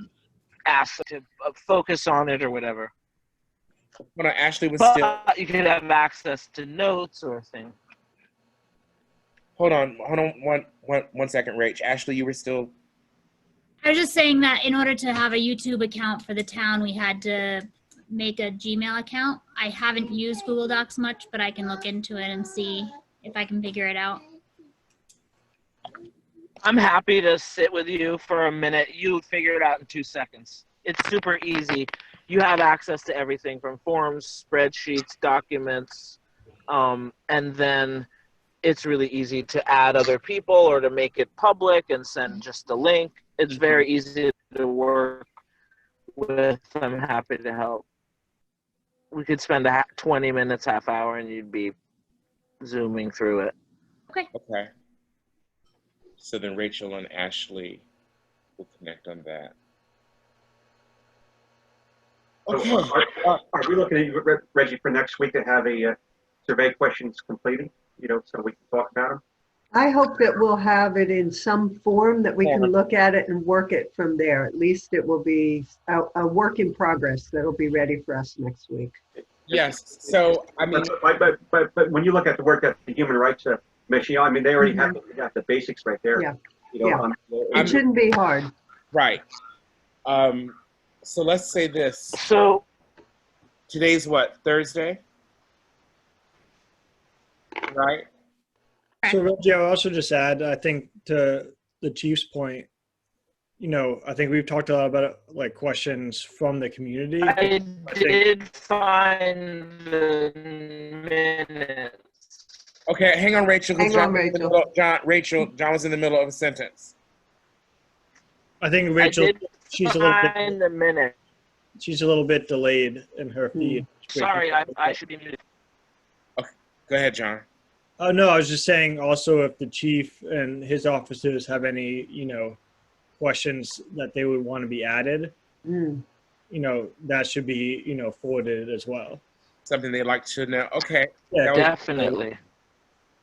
ask to focus on it or whatever. Hold on, Ashley was But still. you could have access to notes or things. Hold on, one second, Rach. Ashley, you were still. I was just saying that in order to have a YouTube account for the town, we had to make a Gmail account. I haven't used Google Docs much, but I can look into it and see if I can figure it out. I'm happy to sit with you for a minute. You figure it out in 2 seconds. It's super easy. You have access to everything from forms, spreadsheets, documents, and then it's really easy to add other people or to make it public and send just a link. It's very easy to work with. I'm happy to help. We could spend 20 minutes, half hour, and you'd be zooming through it. Okay. So then Rachel and Ashley will connect on that. Okay. Are we looking at, Reggie, for next week to have a survey questions completed, so we can talk about them? I hope that we'll have it in some form that we can look at it and work it from there. At least it will be a work in progress that'll be ready for us next week. Yes. So I mean, but when you look at the work that the Human Rights Commission, I mean, they already have the basics right there. Yeah. It shouldn't be hard. Right. So let's say this. So today's what, Thursday? Right? So Reggie, I would also just add, I think to the chief's point, I think we've talked a lot about like questions from the community. I did find the minutes. Okay, hang on, Rachel. Hang on, Rachel. John was in the middle of a sentence. I think Rachel, she's a little bit delayed in her feed. Sorry, I should be muted. Okay, go ahead, John. Oh no, I was just saying also if the chief and his officers have any, questions that they would want to be added, that should be, forwarded as well. Something they'd like to know. Okay. Yeah, definitely.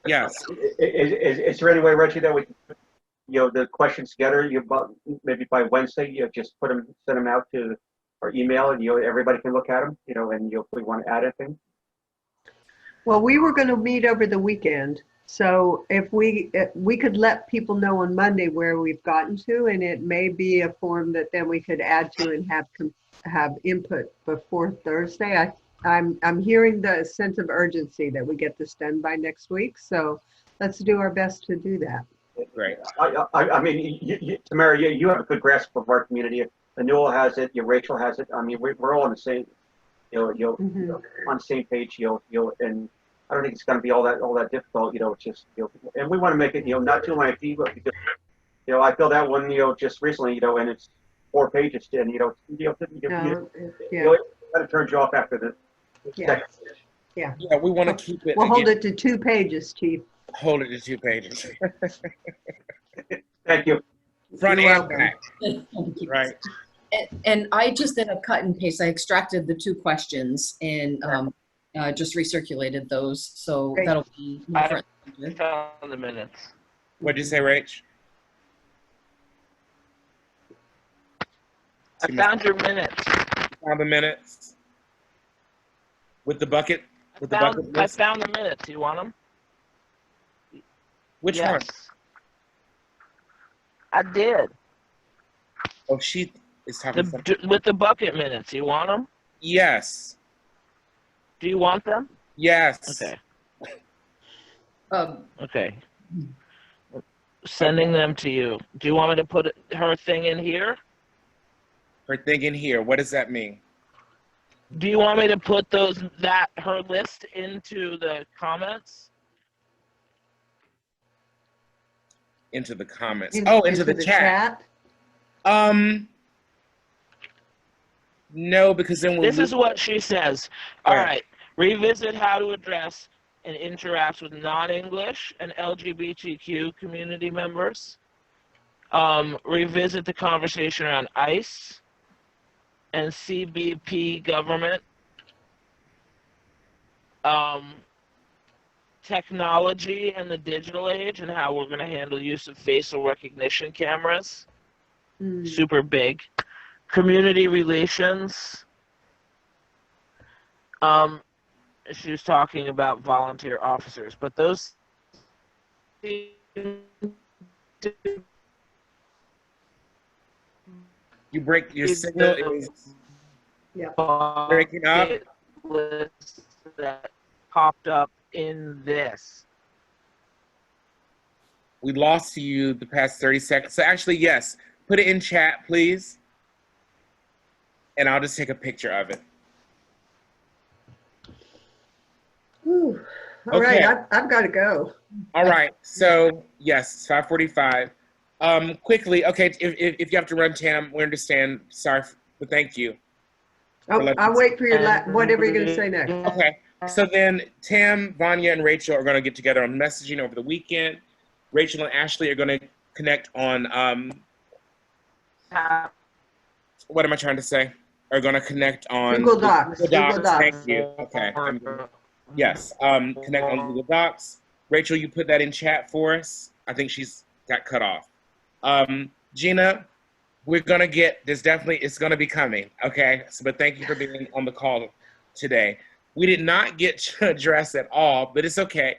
Yes. Is there any way, Reggie, that we can put, the questions together? Maybe by Wednesday, just send them out to our email, and everybody can look at them. And if we want to add anything. Well, we were going to meet over the weekend, so if we could let people know on Monday where we've gotten to, and it may be a form that then we could add to and have input before Thursday. I'm hearing the sense of urgency that we get this done by next week, so let's do our best to do that. Great. I mean, Tamara, you have a good grasp of our community. Anul has it. Rachel has it. I mean, we're all on the same, on the same page. And I don't think it's going to be all that difficult. It's just, and we want to make it, not too lengthy, but because, I filled out one, just recently, and it's 4 pages, and it kind of turns you off after the second page. Yeah. Yeah, we want to keep it. We'll hold it to 2 pages, Chief. Hold it to 2 pages. Thank you. Front You're and welcome. back. Right. And I just in a cut and paste, I extracted the 2 questions and just recirculated those. So Great. that'll be more front. I found the minutes. What'd you say, Rach? I found your minutes. Found the minutes with the bucket. I found the minutes. You want them? Which one? I did. Oh, she is talking with the bucket minutes. You want them? Yes. Do you want them? Yes. Okay. Okay. Sending them to you. Do you want me to put her thing in here? Her thing in here. What does that mean? Do you want me to put her list into the comments? Into the comments. Into into the chat. No, because then This is what she says. All right. Revisit how to address and interact with non-English and LGBTQ community members. Revisit the conversation around ICE and CBP government. technology and the digital age and how we're going to handle use of facial recognition cameras. Super big. Community relations. She was talking about volunteer officers, but those You break your signal is breaking up. That popped up in this. We lost you the past 30 seconds. So actually, yes, put it in chat, please. And I'll just take a picture of it. Whew. All right, I've got to go. All right, so yes, it's 5:45. Quickly, okay, if you have to run, Tam, we understand. Sorry, but thank you. Oh, I'll wait for your whatever you're going to say next. Okay, so then Tam, Vanya, and Rachel are going to get together on messaging over the weekend. Rachel and Ashley are going to connect on, what am I trying to say? Are going to connect on Google Docs. Google Docs. Thank you. Okay. Yes, connect on Google Docs. Rachel, you put that in chat for us. I think she's got cut off. Gina, we're going to get, there's definitely, it's going to be coming. Okay, so, but thank you for being on the call today. We did not get to address at all, but it's okay.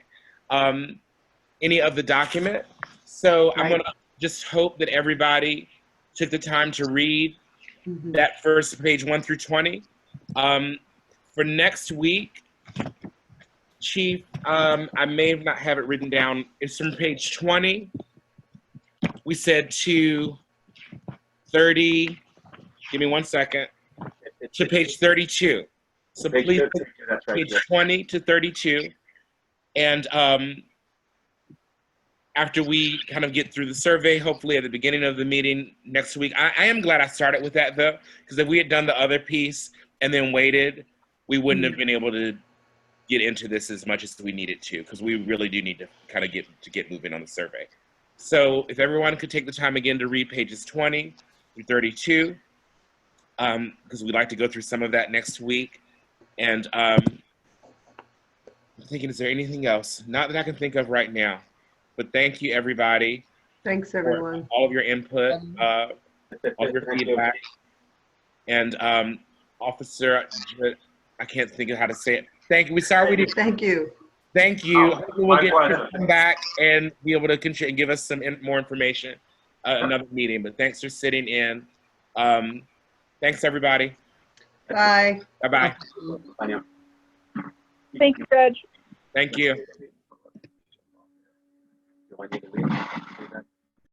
Any of the document. So I'm going to just hope that everybody took the time to read that first page 1 through 20. For next week, Chief, I may not have it written down. It's from page 20. We said to 30, give me 1 second, to page 32. So please, page 20 to 32. And after we kind of get through the survey, hopefully at the beginning of the meeting next week, I am glad I started with that though, because if we had done the other piece and then waited, we wouldn't have been able to get into this as much as we needed to, because we really do need to kind of get moving on the survey. So if everyone could take the time again to read pages 20 through 32, because we'd like to go through some of that next week. And I'm thinking, is there anything else? Not that I can think of right now, but thank you everybody. Thanks everyone. For all of your input, all of your feedback. And Officer, I can't think of how to say it. Thank you. We sorry we didn't. Thank you. Thank you. We'll get to come back and be able to contribute and give us some more information. Another meeting, but thanks for sitting in. Thanks everybody. Bye. Bye-bye. Thank you, Reg. Thank you. Do I need to leave?